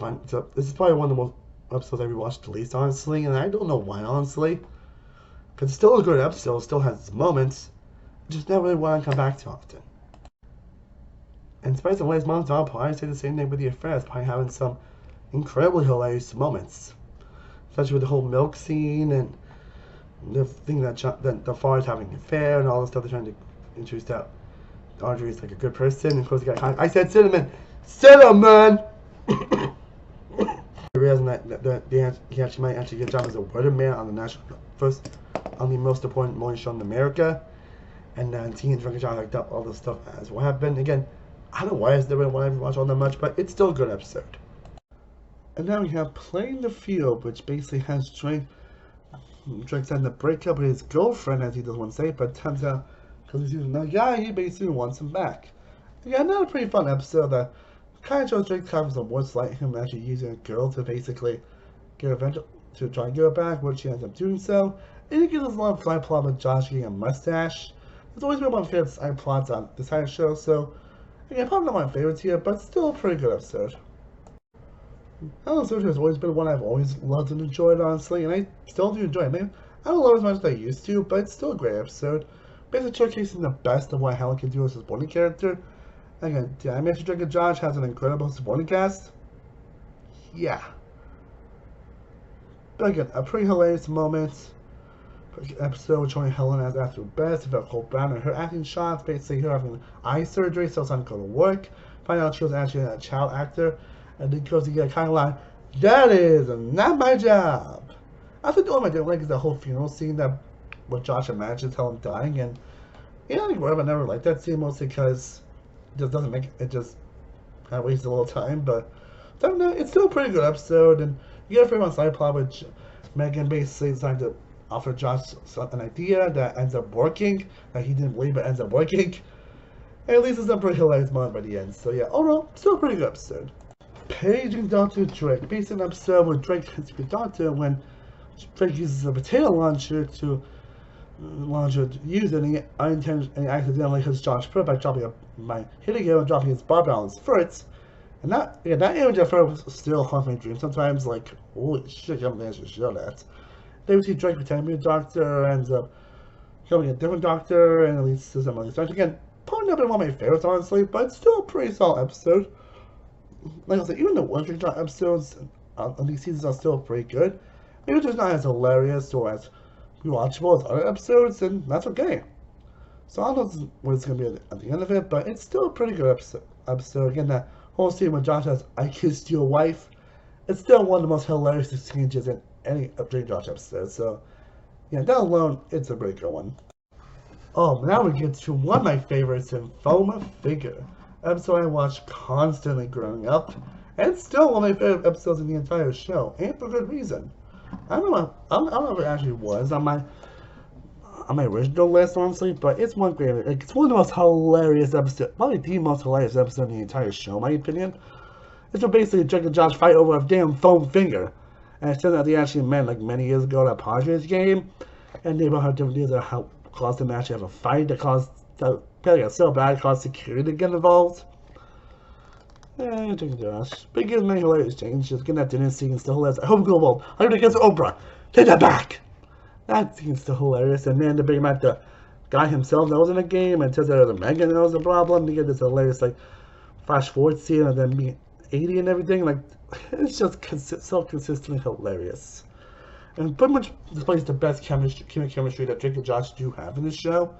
this is probably one of the most episodes I rewatched the least, honestly. And I don't know why, honestly. Because it's still a good episode. It still has its moments. Just never really want to come back to often. And despite the latest moments, I'll probably say the same thing with the affair. Probably having some incredibly hilarious moments. Especially with the whole milk scene and the thing that the father's having an affair and all the stuff they're trying to introduce that Audrey's like a good person. And of course, I said cinnamon! Cinnamon! Realizing that he actually might actually get a job as a weatherman on the most important morning show in America. And then seeing Drake and Josh like that, all this stuff as what happened. Again, I don't know why it's never one I've watched all that much, but it's still a good episode. And now we have Playing the Field, which basically has Drake's having to break up with his girlfriend, as he doesn't want to say, but it turns out because he's another guy, he basically wants him back. Again, another pretty fun episode that kind of shows Drake kind of what's like him actually using a girl to basically get revenge, to try and get her back, but she ends up doing so. And it gives us a lot of side plot with Josh getting a mustache. It's always been one of my favorite side plots on this entire show, so again, probably not my favorites here, but still a pretty good episode. Hello Social has always been one I've always loved and enjoyed, honestly, and I still do enjoy it. Maybe I don't love it as much as I used to, but it's still a great episode. Basically showcasing the best of what Helen can do as a supporting character. Again, the animation Drake and Josh has an incredible supporting cast. Yeah. But again, a pretty hilarious moment. Episode showing Helen as after best about Cole Brown and her acting shots, basically her having eye surgery, so it's not going to work. Find out she was actually a child actor, and then goes to get kind of like, that is not my job. I think the only thing I didn't like is the whole funeral scene that with Josh imagines Helen dying, and I think I never liked that scene mostly because it just doesn't make it just kind of wastes a little time, but I don't know, it's still a pretty good episode, and you get a pretty much side plot with Megan basically deciding to offer Josh an idea that ends up working, that he didn't believe but ends up working. And at least it's a pretty hilarious moment by the end. So yeah, overall, still a pretty good episode. Paging Dr. Drake. Based on an episode where Drake hits the doctor when Drake uses a potato launcher to use it, and he accidentally hits Josh by hitting him and dropping his barbell on his foot. And that image at first was still haunts my dreams. Sometimes, like, holy shit, I'm going to show that. Then we see Drake pretending to be a doctor, ends up becoming a different doctor, and at least there's some other stuff. Again, probably not been one of my favorites, honestly, but it's still a pretty solid episode. Like I said, even the one Drake episodes on these seasons are still pretty good. Maybe it's just not as hilarious or as rewatchable as other episodes, and that's okay. So I don't know what it's going to be at the end of it, but it's still a pretty good episode. Again, that whole scene when Josh says, "I kissed your wife," it's still one of the most hilarious exchanges in any Drake Josh episode. So, yeah, that alone, it's a pretty good one. Oh, now we get to one of my favorites in Foam Figure. Episode I watched constantly growing up, and it's still one of my favorite episodes in the entire show, and for good reason. I don't know if it actually was on my original list, honestly, but it's one favorite. Like, it's one of the most hilarious episodes, probably the most hilarious episode in the entire show, in my opinion. It's where basically Drake and Josh fight over a damn foam finger. And it turns out they actually met like many years ago at a Padres game, and they both have different ideas of how caused them to actually have a fight that caused that apparently got so bad it caused security to get involved. Yeah, Drake and Josh. But it gives many hilarious changes. Getting that dinner scene is still hilarious. I hope global. I'm gonna against Oprah. Take that back. That scene's still hilarious. And then the big man, the guy himself that was in the game, and turns out it was Megan that was the problem. You get this hilarious like flash forward scene of them being 80 and everything. Like, it's just so consistently hilarious. And pretty much displays the best chemistry that Drake and Josh do have in this show.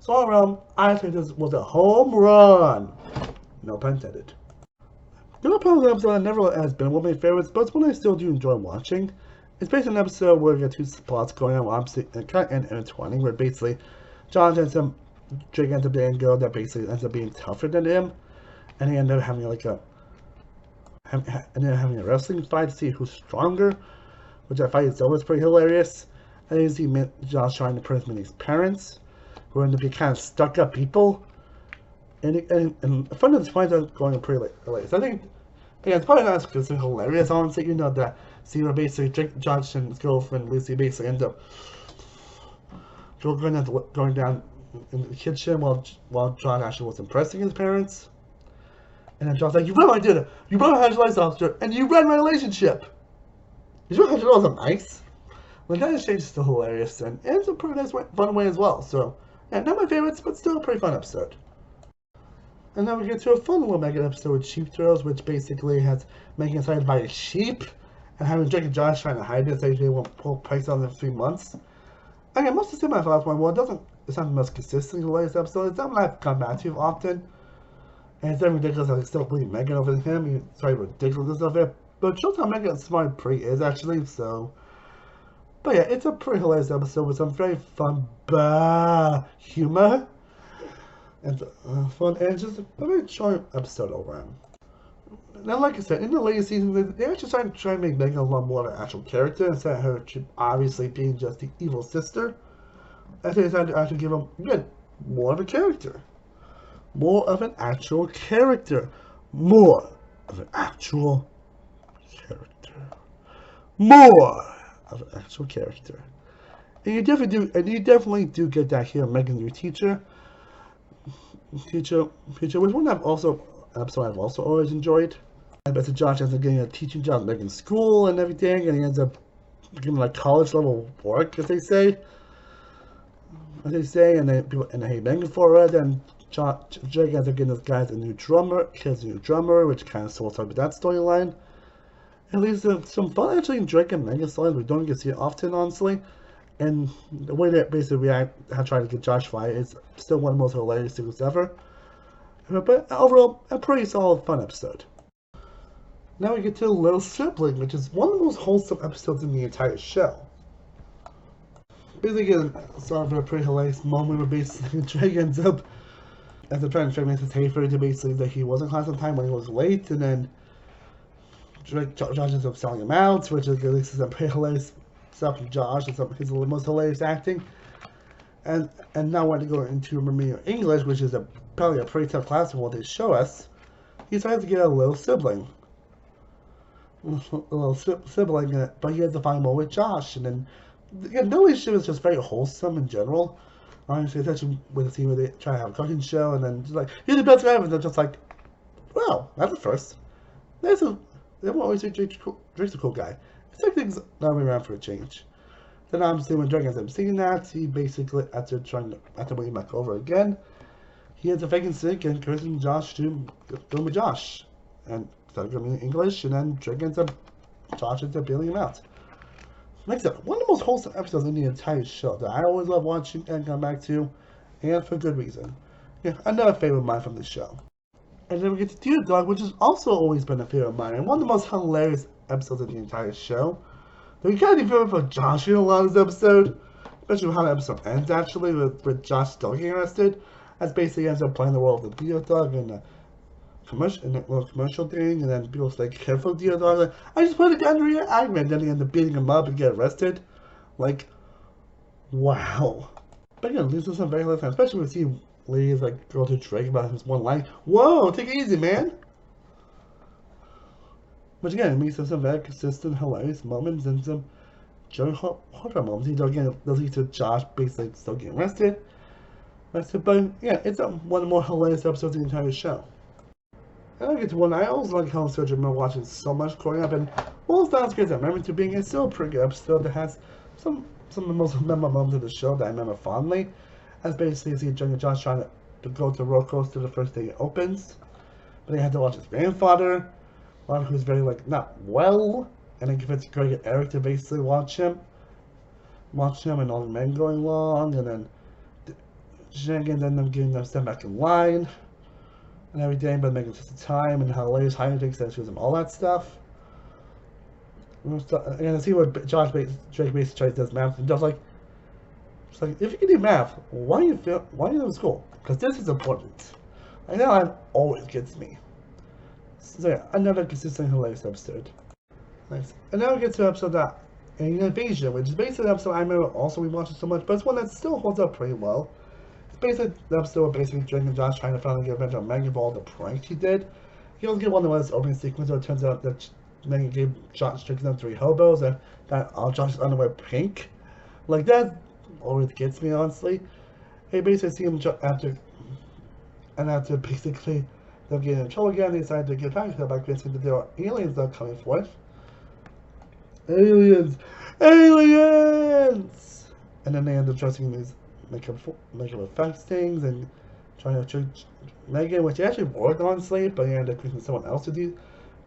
So all around, I think this was a home run. No pun intended. The other episode that never has been one of my favorites, but it's one I still do enjoy watching. It's based on an episode where we got two plots going on opposite and kind of intertwining, where basically Drake ends up dating a girl that basically ends up being tougher than him, and he ended up having having a wrestling fight to see who's stronger, which I find itself is pretty hilarious. And then you see Josh trying to impress Minnie's parents, who end up being kind of stuck up people. And fun of this fight is going pretty late. So I think, yeah, it's probably not as hilarious, honestly. You know, that scene where basically Josh and his girlfriend Lucy basically end up going down in the kitchen while John actually was impressing his parents. And then John's like, "You ruined my dinner, you ruined my life officer, and you ruined my relationship." You realize it wasn't nice? Well, that exchange is still hilarious, and it's a pretty nice fun way as well. So, yeah, not my favorites, but still a pretty fun episode. And then we get to a fun little Megan episode with Sheep Throws, which basically has Megan excited by a sheep, and having Drake and Josh trying to hide it, so they won't pull price on it in 3 months. And I must have said my last one, well, it's not the most consistent hilarious episode. It's not one I've come back to often. And it's very ridiculous that I still believe Megan over him. Sorry, ridiculous of it. But it shows how Megan smart Pre is, actually, so. But yeah, it's a pretty hilarious episode with some very fun humor. And fun, and just a very charming episode overall. Now, like I said, in the latest season, they actually started trying to make Megan a lot more of an actual character instead of her obviously being just the evil sister. And they decided to actually give him, again, more of a character. More of an actual character. More of an actual character. More of an actual character. And you definitely do get that here, Megan, your teacher, which one I've also always enjoyed. And but Josh ends up getting a teaching job at Megan's school and everything, and he ends up getting like college level work, as they say, and they hate Megan for it. And Jake ends up getting this guy's a new drummer, which kind of sorts out with that storyline. At least some fun actually in Drake and Megan storylines. We don't get to see it often, honestly. And the way that basically how trying to get Josh fired is still one of the most hilarious things ever. But overall, a pretty solid, fun episode. Now we get to Little Sibling, which is one of the most wholesome episodes in the entire show. Basically, sort of a pretty hilarious moment where basically Drake ends up trying to make his hater to basically that he wasn't class on time when he was late, and then Josh ends up selling him out, which is at least some pretty hilarious stuff from Josh and some of his most hilarious acting. And now when to go into remedial English, which is probably a pretty tough class from what they show us, he decides to get a little sibling. But he has to find more with Josh. And then, again, the relationship is just very wholesome in general. Honestly, especially with the scene where they try to have a cooking show, and then just like, "You're the best guy ever," and they're just like, "Well, that's a first." They won't always say Drake's a cool guy. It's like things not around for a change. Then obviously when Drake ends up seeing that, he basically, after bringing back over again, he ends up faking sick and encouraging Josh to go with Josh. And started going in English, and then Josh ends up bailing him out. like I said, one of the most wholesome episodes in the entire show that I always love watching and come back to, and for good reason. Yeah, another favorite of mine from the show. And then we get to Dear Dog, which has also always been a favorite of mine, and one of the most hilarious episodes of the entire show. We kind of feel for Josh in a lot of this episode, especially with how the episode ends, actually, with Josh still getting arrested, as basically ends up playing the role of the Dear Dog in a little commercial thing, and then people's like, careful, Dear Dog, like, I just put a gun to your eye, and then they end up beating him up and get arrested. Like, wow. But again, this is some very hilarious time, especially when we see ladies like go to Drake about his one line. Whoa, take it easy, man. Which again, it makes some very consistent, hilarious moments and some joke horror moments. You know, again, those lead to Josh basically still getting arrested. But yeah, it's one of the more hilarious episodes of the entire show. And I get to one I always like how I remember watching so much growing up, and well, it's not great I remember to being it's still a pretty good episode that has some of the most memorable moments of the show that I remember fondly. As basically see Josh trying to go to roller coaster the first day it opens, but he had to watch his grandfather, who's very like not well, and then convinced Greg and Eric to basically watch him, and all the men going along, and then shenanigans and them getting them sent back in line, and everything, but making just the time and how hilarious hijinks that shows him all that stuff. And I see what Drake basically tries to do math, and just like. It's like, if you can do math, why are you in school? Because this is important. I know that always gets me. So yeah, another consistent hilarious episode. Nice. And now we get to an episode that Alien Invasion, which is basically an episode I remember also we watched it so much, but it's one that still holds up pretty well. It's basically the episode where basically Drake and Josh trying to finally get revenge on Megan for all the pranks he did. He also get one of the opening sequence where it turns out that Megan gave Josh drinking them 3 hobos and that all Josh's underwear pink. Like that always gets me, honestly. He basically see him after basically them getting in trouble again, they decided to get back to by convincing that there are aliens that are coming forth. Aliens! Aliens! And then they end up trusting these makeup effects things and trying to trick Megan, which actually worked, honestly, but he ended up convincing someone else to do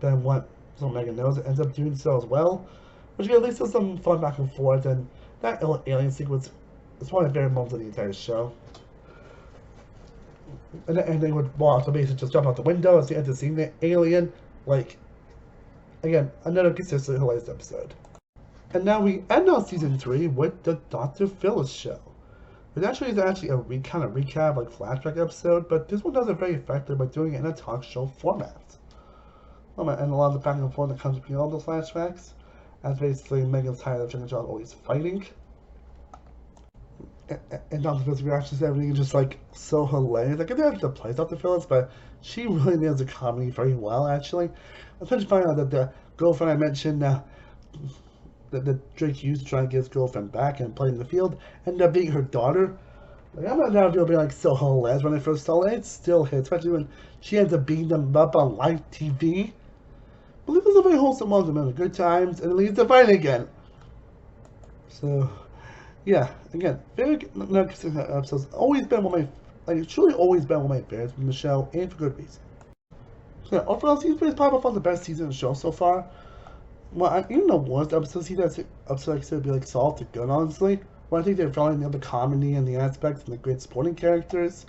than what Megan knows. It ends up doing so as well, which at least there's some fun back and forth, and that alien sequence is one of the favorite moments of the entire show. And the ending would Walter basically just jump out the window as the end of seeing the alien. Like, again, another consistent hilarious episode. And now we end on season 3 with the Dr. Phyllis show. It actually is a kind of recap, like flashback episode, but this one does it very effective by doing it in a talk show format. And a lot of the back and forth that comes between all those flashbacks, as basically Megan's tired of Jack and John always fighting. And Dr. Phyllis' reactions to everything is just like so hilarious. Like, I didn't have to play Dr. Phyllis, but she really nails the comedy very well, actually. Especially finding out that the girlfriend I mentioned, that Drake used to try and get his girlfriend back and play in the field, ended up being her daughter. Like, I'm not now doing being like so hilarious when I first saw it. It still hits, especially when she ends up beating them up on live TV. But this was a very wholesome moment, good times, and it leads to fighting again. So, yeah, again, very consistent episodes. Always been one of my, like, truly always been one of my favorites from the show, and for good reason. So, yeah, overall, season 3 is probably one of the best seasons of the show so far. Well, even the worst episodes, episode I consider to be like soft to good, honestly. Well, I think they're finally nailed the comedy and the aspects and the great supporting characters.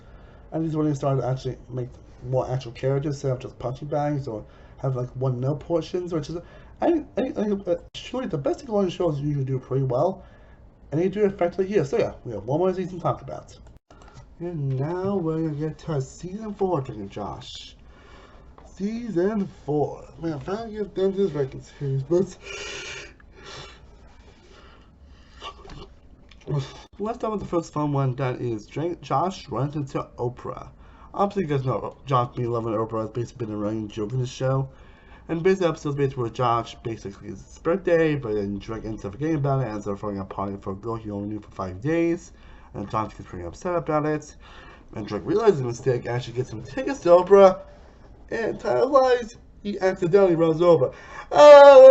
And these are when they started to actually make more actual characters instead of just punching bags or have like one note portions, which is I truly the best Nickelodeon shows usually do pretty well, and they do it effectively here. So yeah, we have one more season to talk about. And now we're gonna get to season 4, Drake Josh. Season 4. Man, I'm trying to get them to this record series, but let's start with the first fun one. That is Josh runs into Oprah. Obviously, you guys know Josh being loving Oprah has basically been a running joke in the show. And basically, episodes basically where Josh basically is his birthday, but then Drake ends up forgetting about it and ends up throwing a party for a girl he only knew for 5 days. And Josh gets pretty upset about it. And Drake realizes the mistake and actually gets some tickets to Oprah. And realizes he accidentally runs over. Oprah!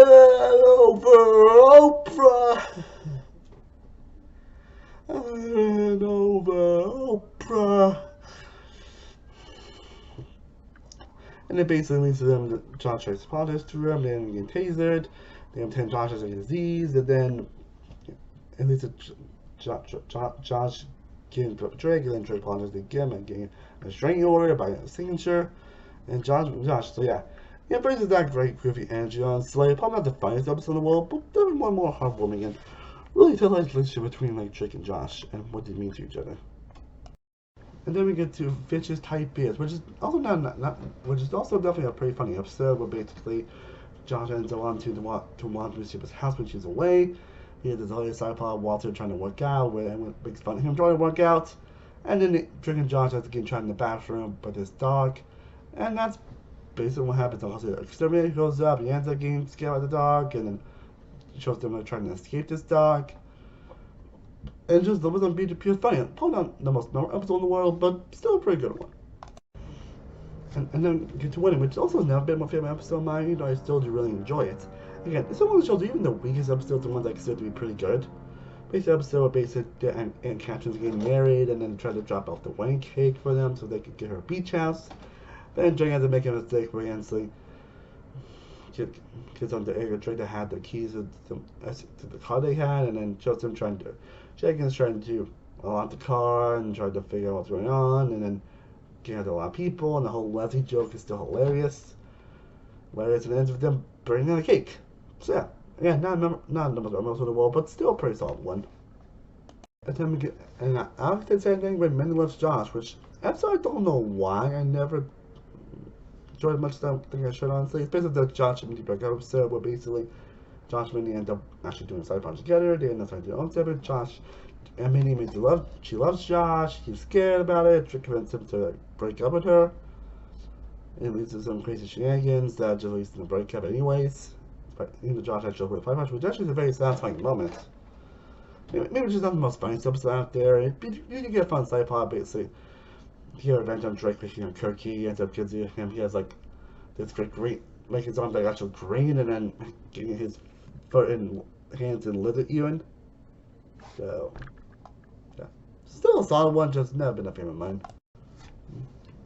I ran over Oprah. And it basically leads to them that Josh tries to apologize to him, then getting tasered, they obtain Josh has a disease, and then and leads to Josh getting Drake, and then Drake apologizes again and getting a restraining order by a signature. And Josh, so yeah. Yeah, brings that great groovy energy on Slay. Probably not the funniest episode in the world, but definitely one more heartwarming and really tells the relationship between like Drake and Josh and what they mean to each other. And then we get to Fitch's Tight Beers, which is also which is also definitely a pretty funny episode where basically Josh ends up on to Walter's house when she's away. He has this other side plot, Walter trying to work out, where everyone makes fun of him trying to work out. And then Drake and Josh have to get trapped in the bathroom by this dog. And that's basically what happens. Also, the exterminator goes up, he ends up getting scared by the dog, and then shows them trying to escape this dog. And just the on beat pure funny. Probably not the most memorable episode in the world, but still a pretty good one. And then get to winning, which also has never been my favorite episode of mine, even though I still do really enjoy it. Again, it's one of the shows, even the weakest episodes, the ones I consider to be pretty good. Basic episode, and Captain's getting married, and then try to drop off the wedding cake for them so they could get her beach house. Then Drake ends up making a mistake where he ends up gets on the area Drake to have the keys to the car they had, and then shows them Jenkins trying to unlock the car and try to figure out what's going on, and then getting out a lot of people, and the whole Leslie joke is still hilarious. And it ends with them burning down the cake. So yeah, again, not the most memorable in the world, but still a pretty solid one. And then we get, and Alex did the same thing with Minnie Loves Josh, which episode I don't know why I never enjoyed much as I think I should, honestly. It's basically the Josh and Minnie breakup episode where basically Josh and Minnie end up actually doing a side project together. They end up trying to do their own separate. Josh and Minnie she loves Josh. She's scared about it. Trick convinces him to break up with her. It leads to some crazy shenanigans that just leads to the breakup anyways. But even Josh actually put a five which actually is a very satisfying moment. Maybe it's just not the most funniest episode out there. You can get a fun side plot, basically. Here, revenge on Drake making a cookie, ends up kids him. He has like this great, making his arms like actual green, and then getting his foot and hands and lizard even. So, yeah. Still a solid one, just never been a favorite of mine.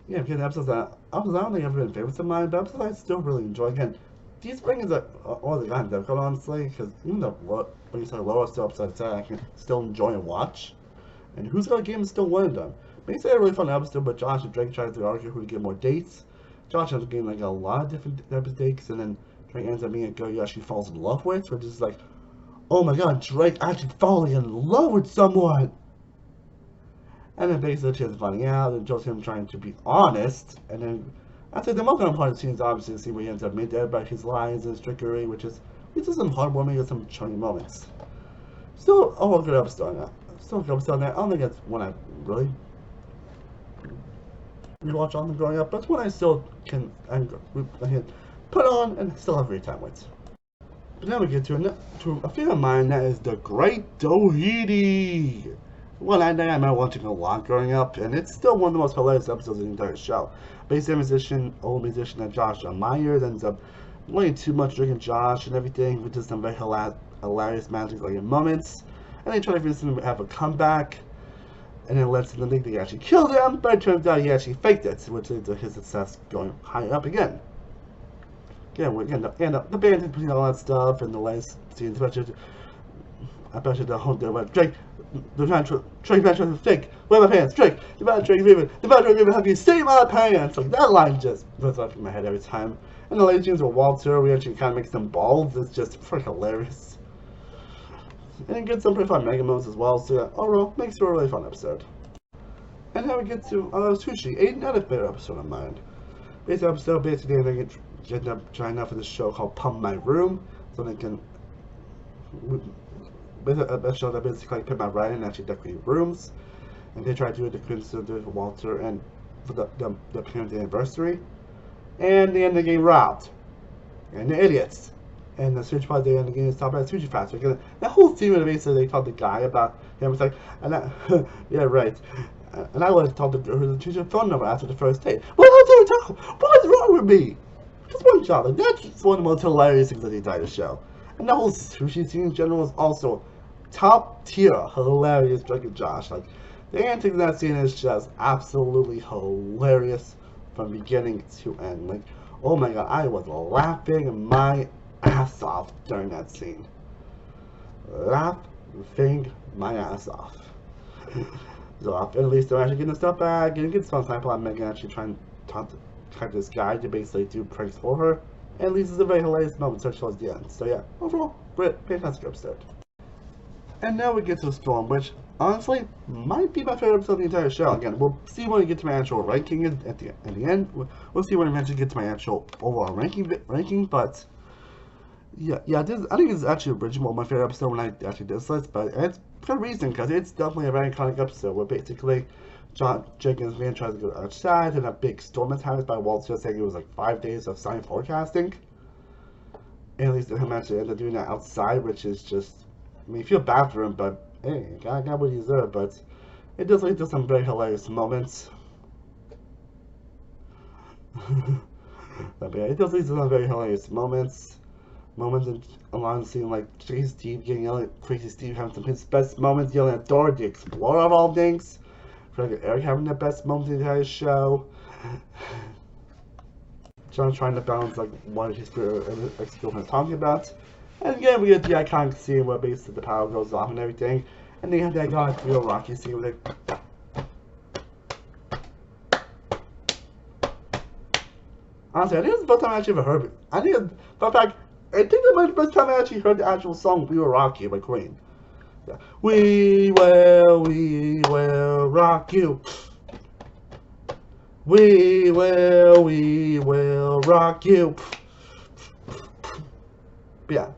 Yeah, because episodes I don't think I've been favorites of mine, but episodes I still really enjoy. Again, these bringers are all the guys difficult, honestly, because even though when you say lower still episodes I can still enjoy and watch. And Who's Got a Game is still one of them. Basically, a really fun episode, but Josh and Drake tries to argue who to get more dates. Josh ends up getting like a lot of different types of dates, and then Drake ends up being a girl he actually falls in love with, which is like, oh my god, Drake actually falling in love with someone! And then basically she ends up finding out, and shows him trying to be honest, and then after the most important scene is obviously to see where he ends up made everybody his lies and his trickery, which is some heartwarming and some charming moments. Still, a good episode on that. Still a good episode on that. I don't think it's one I really rewatch on growing up, but it's one I still can put on and still have a great time with. But now we get to a favorite of mine, that is The Great Doheny. One I remember watching a lot growing up, and it's still one of the most hilarious episodes of the entire show. Basically, old musician that Josh admires ends up way too much drinking Josh and everything, which is some very hilarious magic moments. And they try to convince him to have a comeback, and then lets them think they actually killed him, but it turns out he actually faked it, which leads to his success going high up again. The band is putting all that stuff, and the last scene, especially the whole deal about Drake. They're trying to fake. Where are my pants? Drake, the bad Drake Raven, have you seen my pants? Like that line just goes off in my head every time. And the late scenes with Walter, we actually kind of make them bald. It's just pretty hilarious. And it gets some pretty fun mega modes as well. So yeah, overall, makes for a really fun episode. And now we get to Sushi, another favorite episode of mine. This episode basically they get up trying out for this show called Pump My Room, so they can. A show that basically put my right and actually decorate rooms, and they try to do it to coincide with Walter and for the parent anniversary, and they end up getting robbed, and they're idiots, and the search party they end up getting stopped by a sushi factory. That whole scene where basically they told the guy about him, it's like, and that, yeah right, and I was told the girl to change her phone number after the first date. What's wrong with me? Just one shot. Like, that's just one of the most hilarious things of the entire show. And the whole sushi scene in general is also top tier hilarious. Drake and Josh, like the antics in that scene is just absolutely hilarious from beginning to end. Like, oh my god, I was laughing my ass off during that scene. Laugh Thing my ass off. So at least they're actually getting stuff back, getting good fun sample. I'm Megan actually trying to type this guy to basically do pranks for her. And at least it's a very hilarious moment towards the end. So yeah, overall, great, fantastic episode. And now we get to Storm, which honestly might be my favorite episode of the entire show. Again, we'll see when we get to my actual ranking at the end. We'll see when I eventually get to my actual overall ranking. But yeah, I think it's actually original my favorite episode when I actually did this list. But it's for a reason, because it's definitely a very iconic episode where basically Jake and his man tries to go outside, and a big storm is happening by Walter saying it was like 5 days of sign forecasting. And at least him actually ended up doing that outside, which is just, I mean, you feel bad for him, but hey, got what he deserved. But it does lead to some very hilarious moments. But yeah, it does lead to some very hilarious moments along the scene, like Crazy Steve getting yelled at, Crazy Steve having some of his best moments, yelling at Dora, the Explorer of all things. Fred and Eric having the best moments in the entire show. John trying to balance like what his ex-girlfriend is talking about. And again, we get the iconic scene where basically the power goes off and everything. And then you have the iconic real Rocky scene where they... Honestly, I think it's the first time I actually ever heard it. I think that might be the first time I actually heard the actual song "We Will Rock You" by Queen. Yeah. We will rock you. We will rock you. But yeah,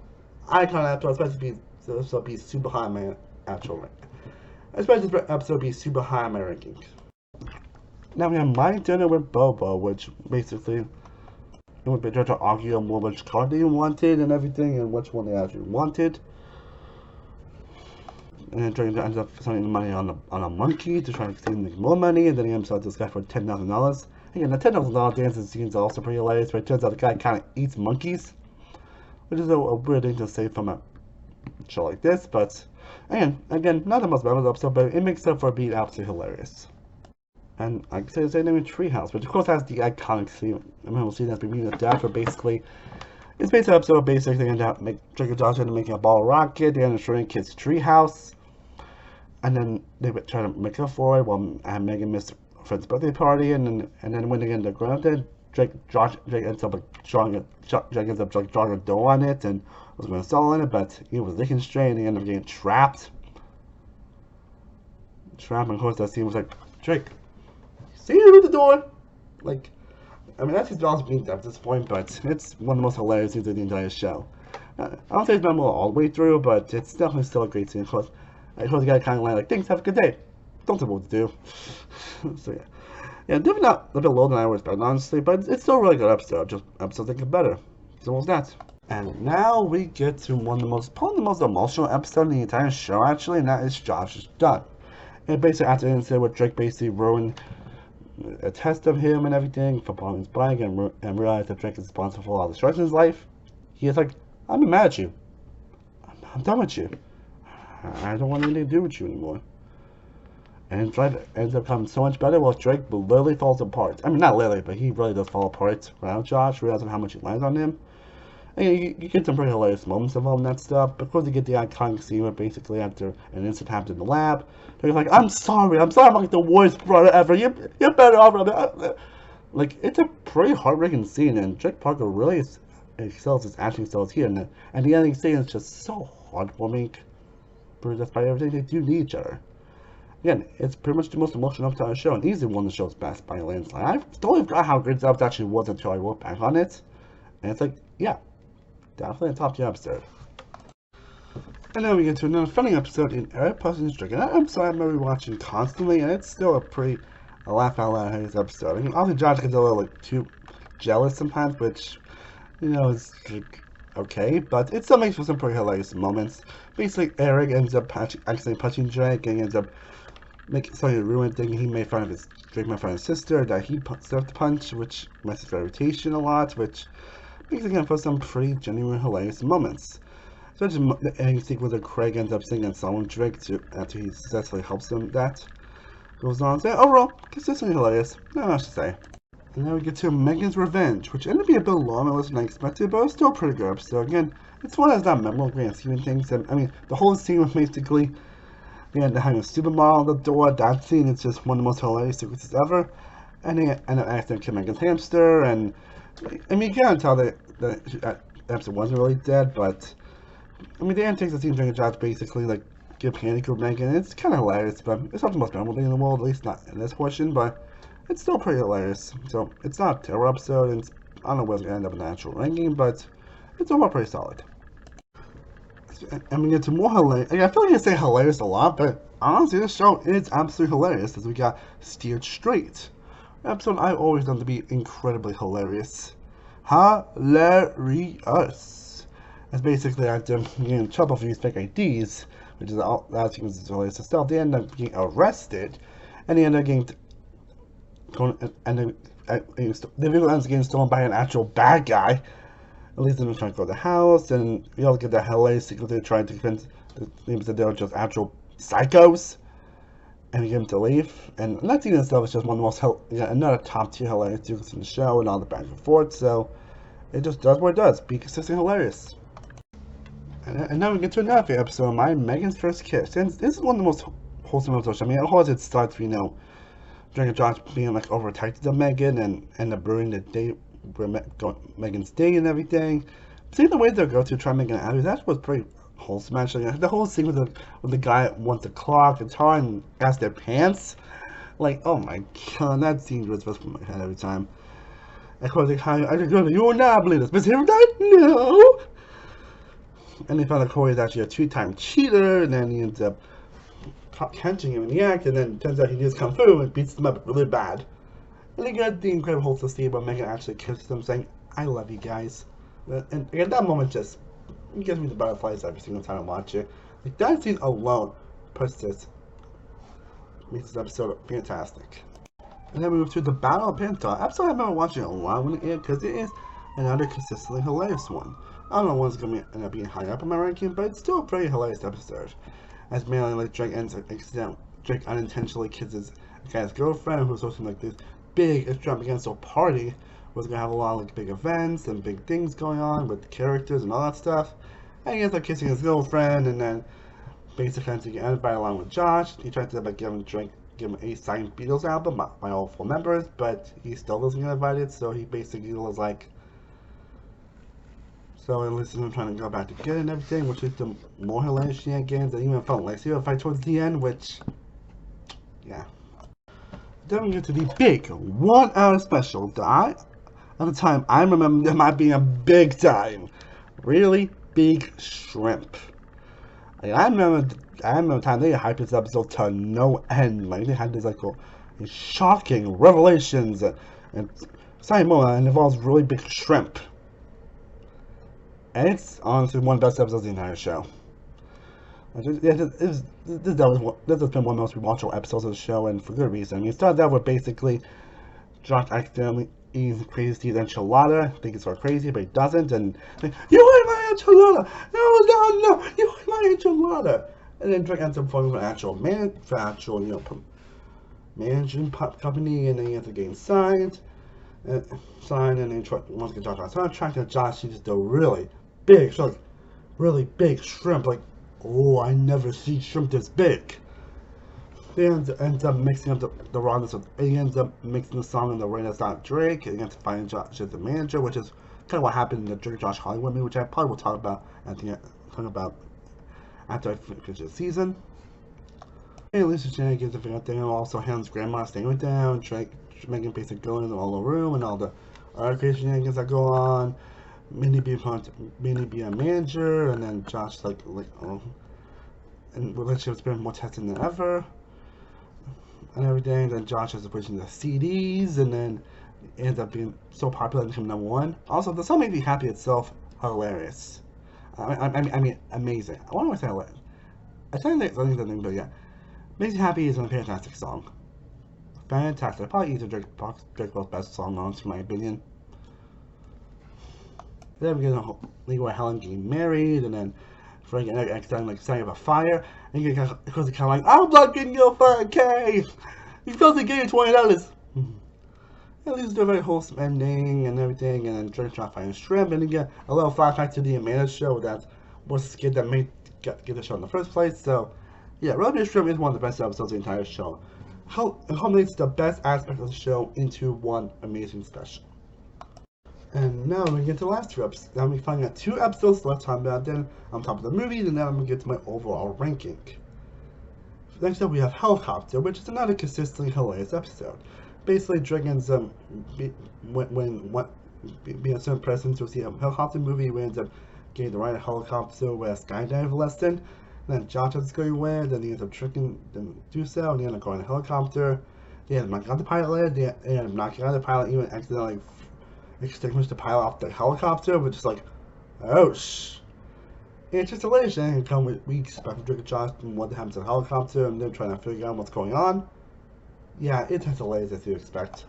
I kind of especially this episode be super high on my actual rank. Especially this episode be super high on my rankings. Now we have My Dinner with Bobo, which basically it would be trying to argue on which card they wanted and everything, and which one they actually wanted. And then Dragon ends up spending money on a monkey to try to make more money, and then he himself this guy for $10,000. Again, the $10,000 dancing scene is also pretty hilarious, but it turns out the guy kind of eats monkeys, which is a weird thing to say from a show like this. But again, not the most memorable episode, but it makes up for being absolutely hilarious. And I can say the same thing with Treehouse, which of course has the iconic scene. I mean, we'll see that beginning of death, where basically it's basically an episode where basically they end up Drake and Josh end up making a ball rocket, they end up destroying Kid's treehouse, and then they would try to make up for it while Megan missed Fred's birthday party, and then when they end up grounded, Drake ends up drawing a door on it and was going to install in it, but he was leaking straight and he ended up getting trapped. And of course that scene was like, Drake, see you at the door. Like, I mean, that's his dog's being at this point, but it's one of the most hilarious scenes of the entire show. I don't say it's memorable all the way through, but it's definitely still a great scene. Of course, the guy kind of like, thanks, have a good day. Don't know what to do. So yeah, definitely not a bit lower than I was expecting, honestly, but it's still a really good episode. Just episodes that get better. So what's that? And now we get to probably the most emotional episode in the entire show, actually, and that is Josh's done. And basically, after the incident where Drake basically ruined a test of him and everything for buying his bike and realized that Drake is responsible for all the destruction in his life, he is like, I'm mad at you. I'm done with you. I don't want anything to do with you anymore. And Drake ends up becoming so much better while Drake literally falls apart. I mean, not literally, but he really does fall apart around Josh, realizing how much he lands on him. And you get some pretty hilarious moments of all that stuff. But of course, you get the iconic scene where basically after an incident happened in the lab, they're like, I'm sorry, I'm like the worst brother ever. You're better off. Like, it's a pretty heartbreaking scene, and Drake Parker really excels as acting styles here. And the ending scene is just so heartwarming. But despite everything, they do need each other. Again, it's pretty much the most emotional episode of the show, and easily one of the show's best by a landslide. I totally forgot how great this episode actually was until I looked back on it. And it's like, yeah, definitely a top tier episode. And then we get to another funny episode in Eric Parsons Drake. And that episode I'm rewatching constantly, and it's still a laugh out loud hilarious episode. I mean, obviously Josh gets a little like too jealous sometimes, which, you know, is like, okay, but it still makes for some pretty hilarious moments. Basically, Eric ends up accidentally punching Drake, and he ends up making something ruin thinking he made fun of Drake made fun of his sister that he served the punch, which messes with reputation a lot, which makes again for some pretty genuine hilarious moments. Especially the ending sequence where Craig ends up singing a song with Drake after he successfully helps him. That goes on. So overall, consistently hilarious. Not much to say. And then we get to Megan's Revenge, which ended up being a bit longer than I expected, but it was still a pretty good episode. Again, it's one that's not memorable grand scheme of things. And, I mean, the whole scene was basically being having a supermodel on the door. That scene is just one of the most hilarious sequences ever. And they end up accidentally killing Megan's hamster. And I mean, you can't tell that the episode wasn't really dead, but I mean, the antics that seem doing a job to basically like give panic to Megan. It's kind of hilarious, but it's not the most memorable thing in the world, at least not in this portion. But it's still pretty hilarious. So it's not a terrible episode, and I don't know where it's gonna end up in the actual ranking, but it's overall pretty solid. I mean, it's more hilarious. I feel like I say hilarious a lot, but honestly, this show is absolutely hilarious. As we got Steered Straight, an episode I've always done to be incredibly hilarious. Hilarious. It's basically after getting in trouble for these fake IDs, which is all that seems hilarious itself. They end up getting arrested, and they end up getting the vehicle ends up getting stolen by an actual bad guy. At least they're trying to go to the house, and we all get that hilarious sequence. They're trying to convince the names that they're just actual psychos, and we get them to leave. And that scene itself is just one of the most another top tier hilarious sequences in the show, and all the back and forth. So it just does what it does: be consistently hilarious. And now we get to another episode, My Megan's First Kiss. And this is one of the most wholesome episodes. I mean, of course, it starts, during Josh being like overprotective to Megan and end up ruining the day. Megan's day and everything. Seeing the way they go to try and make an out, that was pretty wholesome actually. The whole scene with the guy wants the clock, guitar, and ask their pants. Like, oh my god, that scene was just from my head every time. Of course, like, I just go, you will not believe this. Miss Hero died? No! And they found that Corey is actually a two-time cheater, and then he ends up catching him in the act, and then it turns out he just Kung Fu and beats them up really bad. And they get the incredible wholesome scene where Megan actually kisses them, saying, I love you guys. And at that moment, just it gives me the butterflies every single time I watch it. Like, that scene alone makes this episode fantastic. And then we move to the Battle of Panther. Episode I remember watching a lot when it aired, because it is another consistently hilarious one. I don't know when it's going to end up being high up in my ranking, but it's still a pretty hilarious episode. As mainly like Drake unintentionally kisses a guy's girlfriend, who's hosting like this big Trump against a party was gonna have a lot of like big events and big things going on with characters and all that stuff. And he ends up kissing his girlfriend, and then basically ends up getting invited along with Josh. He tried to give him a signed Beatles album by all 4 members, but he still doesn't get invited. So he basically was like, so at least him trying to go back together and everything, which is the more hilarious shenanigans. And even felt like a fight towards the end, which, yeah. Then we get to the big 1 hour special that at the time I remember there might be a big time, really big shrimp. Like, I remember the time they hyped this episode to no end. Like, they had this like shocking revelations and exciting moment, and it involves really big shrimp. And it's honestly one of the best episodes of the entire show. This has been one of the most rewatchable episodes of the show, and for good reason. I mean, it started out with basically Josh accidentally eating crazy enchilada. I think it's sort of crazy, but he doesn't. And like, you ate my enchilada! No, you ate my enchilada! And then Drake ends up forming an actual management company, and then he ends up getting signed, and then he wants to get Josh on his contract, and Josh sees the really big shrimp, like, oh, I never see shrimp this big. He ends up mixing up the rawness of, he ends up mixing the song in the way that's not Drake, and he ends up finding Josh as the manager, which is kind of what happened in the Drake Josh Hollywood movie, which I probably will talk about after I finish the season. And Lisa shenanigans and everything, also Ham's grandma staying with them, Drake making basic going in the whole room, and all the other crazy shenanigans that go on. Minnie be a manager, and then Josh and relationships been more tested than ever, and everything. Then Josh is pushing the CDs, and then it ends up being so popular and becoming #1. Also, the song "Make Me Happy" itself hilarious. I mean, amazing. I want to say hilarious. I think something, but yeah, "Makes Me Happy" is a fantastic song. Fantastic. Probably easily Drake's best song, honestly, in my opinion. Then we get Lego and Helen getting married, and then Frank and Eric accidentally setting up a fire, and you get because kind of like, I'm not getting your 5K. You're supposed to give you $20. It leads to a very wholesome ending and everything, and then Drake trying to find shrimp, and you get a little flashback to the Amanda show that was the kid that made get the show in the first place. So, yeah, Rugby Shrimp is one of the best episodes of the entire show. It culminates the best aspect of the show into one amazing special. And now we get to the last two episodes. Now we finally got 2 episodes left time about. Then on top of the movies, and then I'm gonna get to my overall ranking. Next up, we have Helicopter, which is another consistently hilarious episode. Basically, Drake ends up being a certain person to see a helicopter movie, we ends up getting the right helicopter with a skydive lesson. And then Josh has to go away, then he ends up tricking them to do so, and he ends up going on a helicopter. They end up knocking out the pilot, they end up knocking out the pilot, even accidentally extinguished the pilot off the helicopter, which is like, oh shh. It's just hilarious, and come with weeks back from Drake and Josh and what happens to the helicopter, and they're trying to figure out what's going on. Yeah, it's as hilarious as you expect.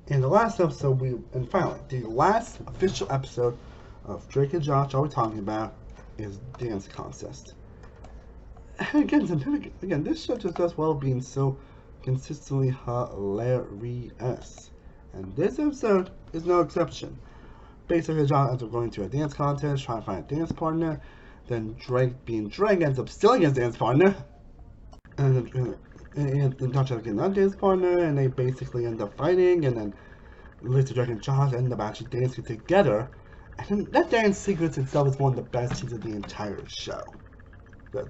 In the last episode, and finally, the last official episode of Drake and Josh, all we're talking about is Dance Contest. And again, this show just does well being so consistently hilarious. And this episode is no exception. Basically, John ends up going to a dance contest, trying to find a dance partner. Then Drake, being Drake, ends up stealing his dance partner. And Josh ends up getting another dance partner, and they basically end up fighting. And then Lisa, Drake, and Josh end up actually dancing together. And then that dance sequence itself is one of the best scenes of the entire show.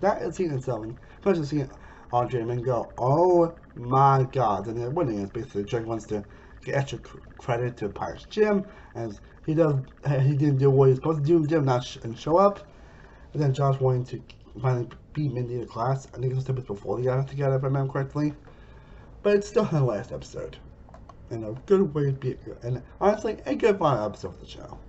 That scene itself, especially seeing Andre and go, oh my god. And then winning is basically Drake wants to get extra credit to Pirate's Gym, as he didn't do what he was supposed to do in the gym, and show up. And then Josh wanting to finally beat Mindy in the class. I think it was 2 minutes before they got together, if I remember correctly. But it's still the last episode. And a good way to be, and honestly, a good fun episode of the show.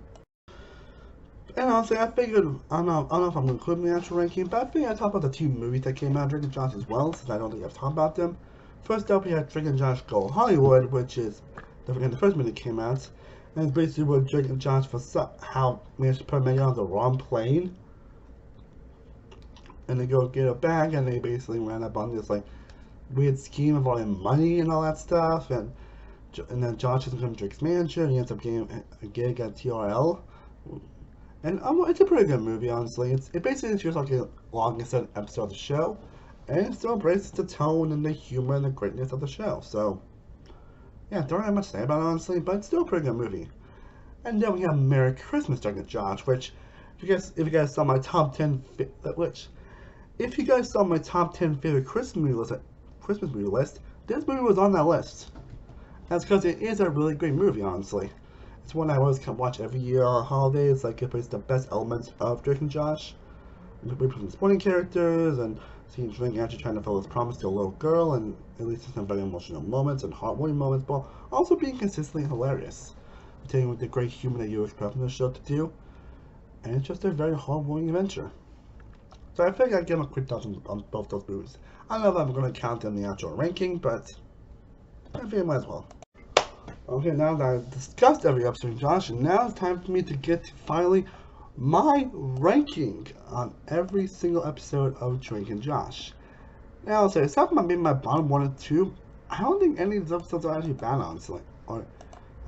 And honestly, I figured, I don't know if I'm going to include in the actual ranking, but I figured I'd talk about the 2 movies that came out, Drake and Josh as well, since I don't think I've talked about them. First up, we had Drake and Josh Go Hollywood, which is the first movie that came out, and it's basically where Drake and Josh how managed to put Megan on the wrong plane, and they go get it back, and they basically ran up on this like weird scheme involving money and all that stuff, and then Josh is become Drake's manager, and he ends up getting a gig at TRL. And it's a pretty good movie, honestly. It basically feels like a long extended episode of the show, and it still embraces the tone and the humor and the greatness of the show. So, yeah, don't have much to say about it, honestly, but it's still a pretty good movie. And then we have Merry Christmas, Drake and Josh, which, if you guys saw my top 10, if you guys saw my top 10 favorite Christmas movie list, this movie was on that list. That's because it is a really great movie, honestly. It's one I always watch every year on holidays. Like, it plays the best elements of Drake and Josh. We put some supporting characters, and seeing Drake actually trying to fulfill his promise to a little girl, and at least some very emotional moments and heartwarming moments, but also being consistently hilarious. Taking with the great humor that you expect from the show to do, and it's just a very heartwarming adventure. So I think I'd give them a quick thoughts on both those movies. I don't know if I'm going to count them in the actual ranking, but I think I might as well. Okay, now that I've discussed every episode of Josh, and now it's time for me to get to finally my ranking on every single episode of Drake and Josh. Now, I'll say, aside from being my bottom 1 and 2, I don't think any of these episodes are actually bad, honestly. Or,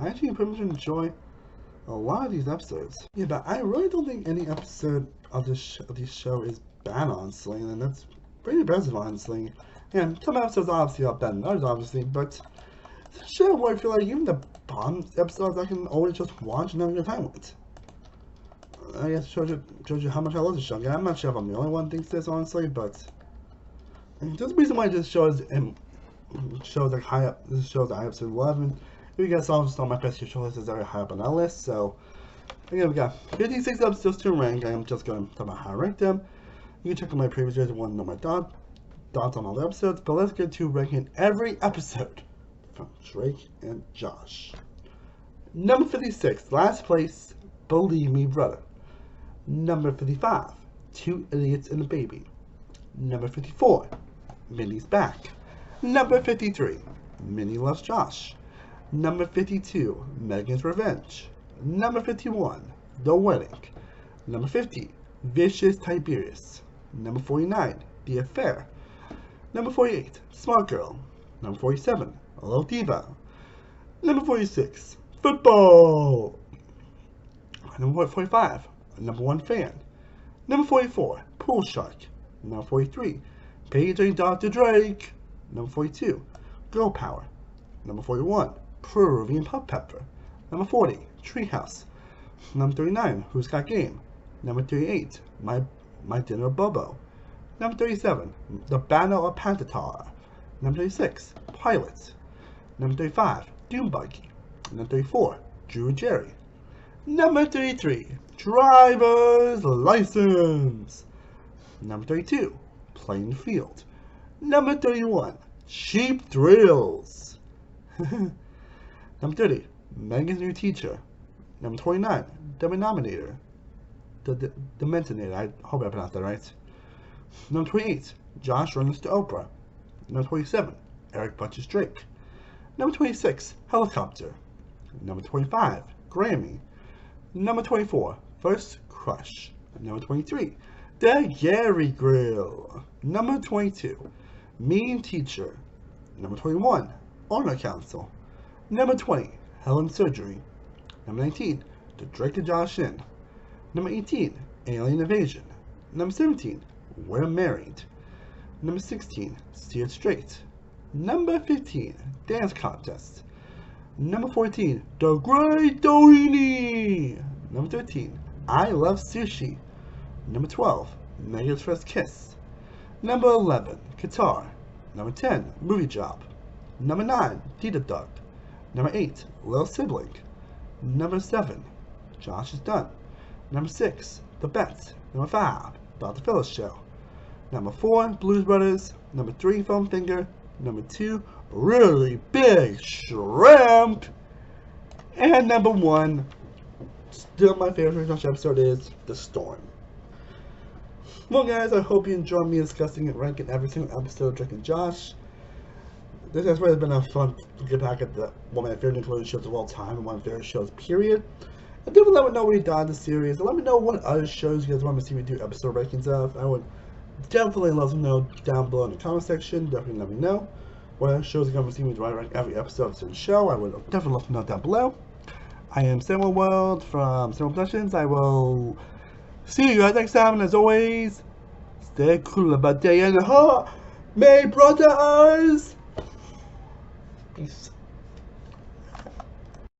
I actually pretty much enjoy a lot of these episodes. Yeah, but I really don't think any episode of this show is bad, honestly, and that's pretty impressive, honestly. And some episodes obviously are better than others, obviously, but it's a show where I feel like even the bottom episodes I can always just watch and have a good time with it. I guess it shows you how much I love the show. Again, I'm not sure if I'm the only one who thinks this, honestly, but there's a reason why this shows like high up. This shows I episode 11. If you guys saw my best show list is very high up on that list. So again, we got 56 episodes to rank. I am just going to talk about how I rank them. You can check out my previous videos if you want to know my thoughts on all the episodes. But let's get to ranking every episode from Drake and Josh. Number 56, last place, Believe Me Brother. Number 55, 2 Idiots and a Baby. Number 54, Minnie's Back. Number 53, Minnie Loves Josh. Number 52, Megan's Revenge. Number 51, The Wedding. Number 50, Vicious Tiberius. Number 49, The Affair. Number 48, Smart Girl. Number 47, Little Diva. Number 46, football. Number 45, number 1 fan. Number 44, pool shark. Number 43, paging Dr. Drake. Number 42, girl power. Number 41, Peruvian pop pepper. Number 40, treehouse. Number 39, who's got game. Number 38, my dinner Bobo. Number 37, the battle of Pantatar. Number 36, pilots. Number 35, Doom Buggy. Number 34, Drew and Jerry. Number 33, driver's license. Number 32, playing field. Number 31, cheap thrills. Number 30, Megan's new teacher. Number 29, the Denominator. The Dementinator, I hope I pronounced that right. Number 28, Josh runs to Oprah. Number 27, Eric punches Drake. Number 26, helicopter. Number 25, Grammy. Number 24, first crush. Number 23, the Gary Grill. Number 22, mean teacher. Number 21, honor council. Number 20, Helen surgery. Number 19, the Drake and Josh in. Number 18, alien invasion. Number 17, we're married. Number 16, steered straight. Number 15, dance contest. Number 14, the Great Doheny. Number 13, I love sushi. Number 12, Megan's first kiss. Number 11, guitar. Number 10, movie job. Number 9, Dita Dog. Number 8, little sibling. Number 7, Josh is done. Number 6, The Bet. Number 5, Dr. Phillips Show. Number 4, Blues Brothers. Number 3, Foam Finger. Number 2, Really Big Shrimp. And number 1, still my favorite Josh episode, is The Storm. Well guys, I hope you enjoyed me discussing and ranking every single episode of Drake and Josh. This has really been a fun to get back at one of my favorite Nickelodeon shows of all time and one of my favorite shows, period. And definitely let me know what you thought of the series, and let me know what other shows you guys want me to see me do episode rankings of. I would definitely love to know down below in the comment section. Definitely let me know what other shows you guys want to see me do rank every episode of a certain show. I would definitely love to know down below. I am Samuel World from Samuel Productions. I will see you guys next time, and as always, stay cool about day and heart, my brothers. Peace.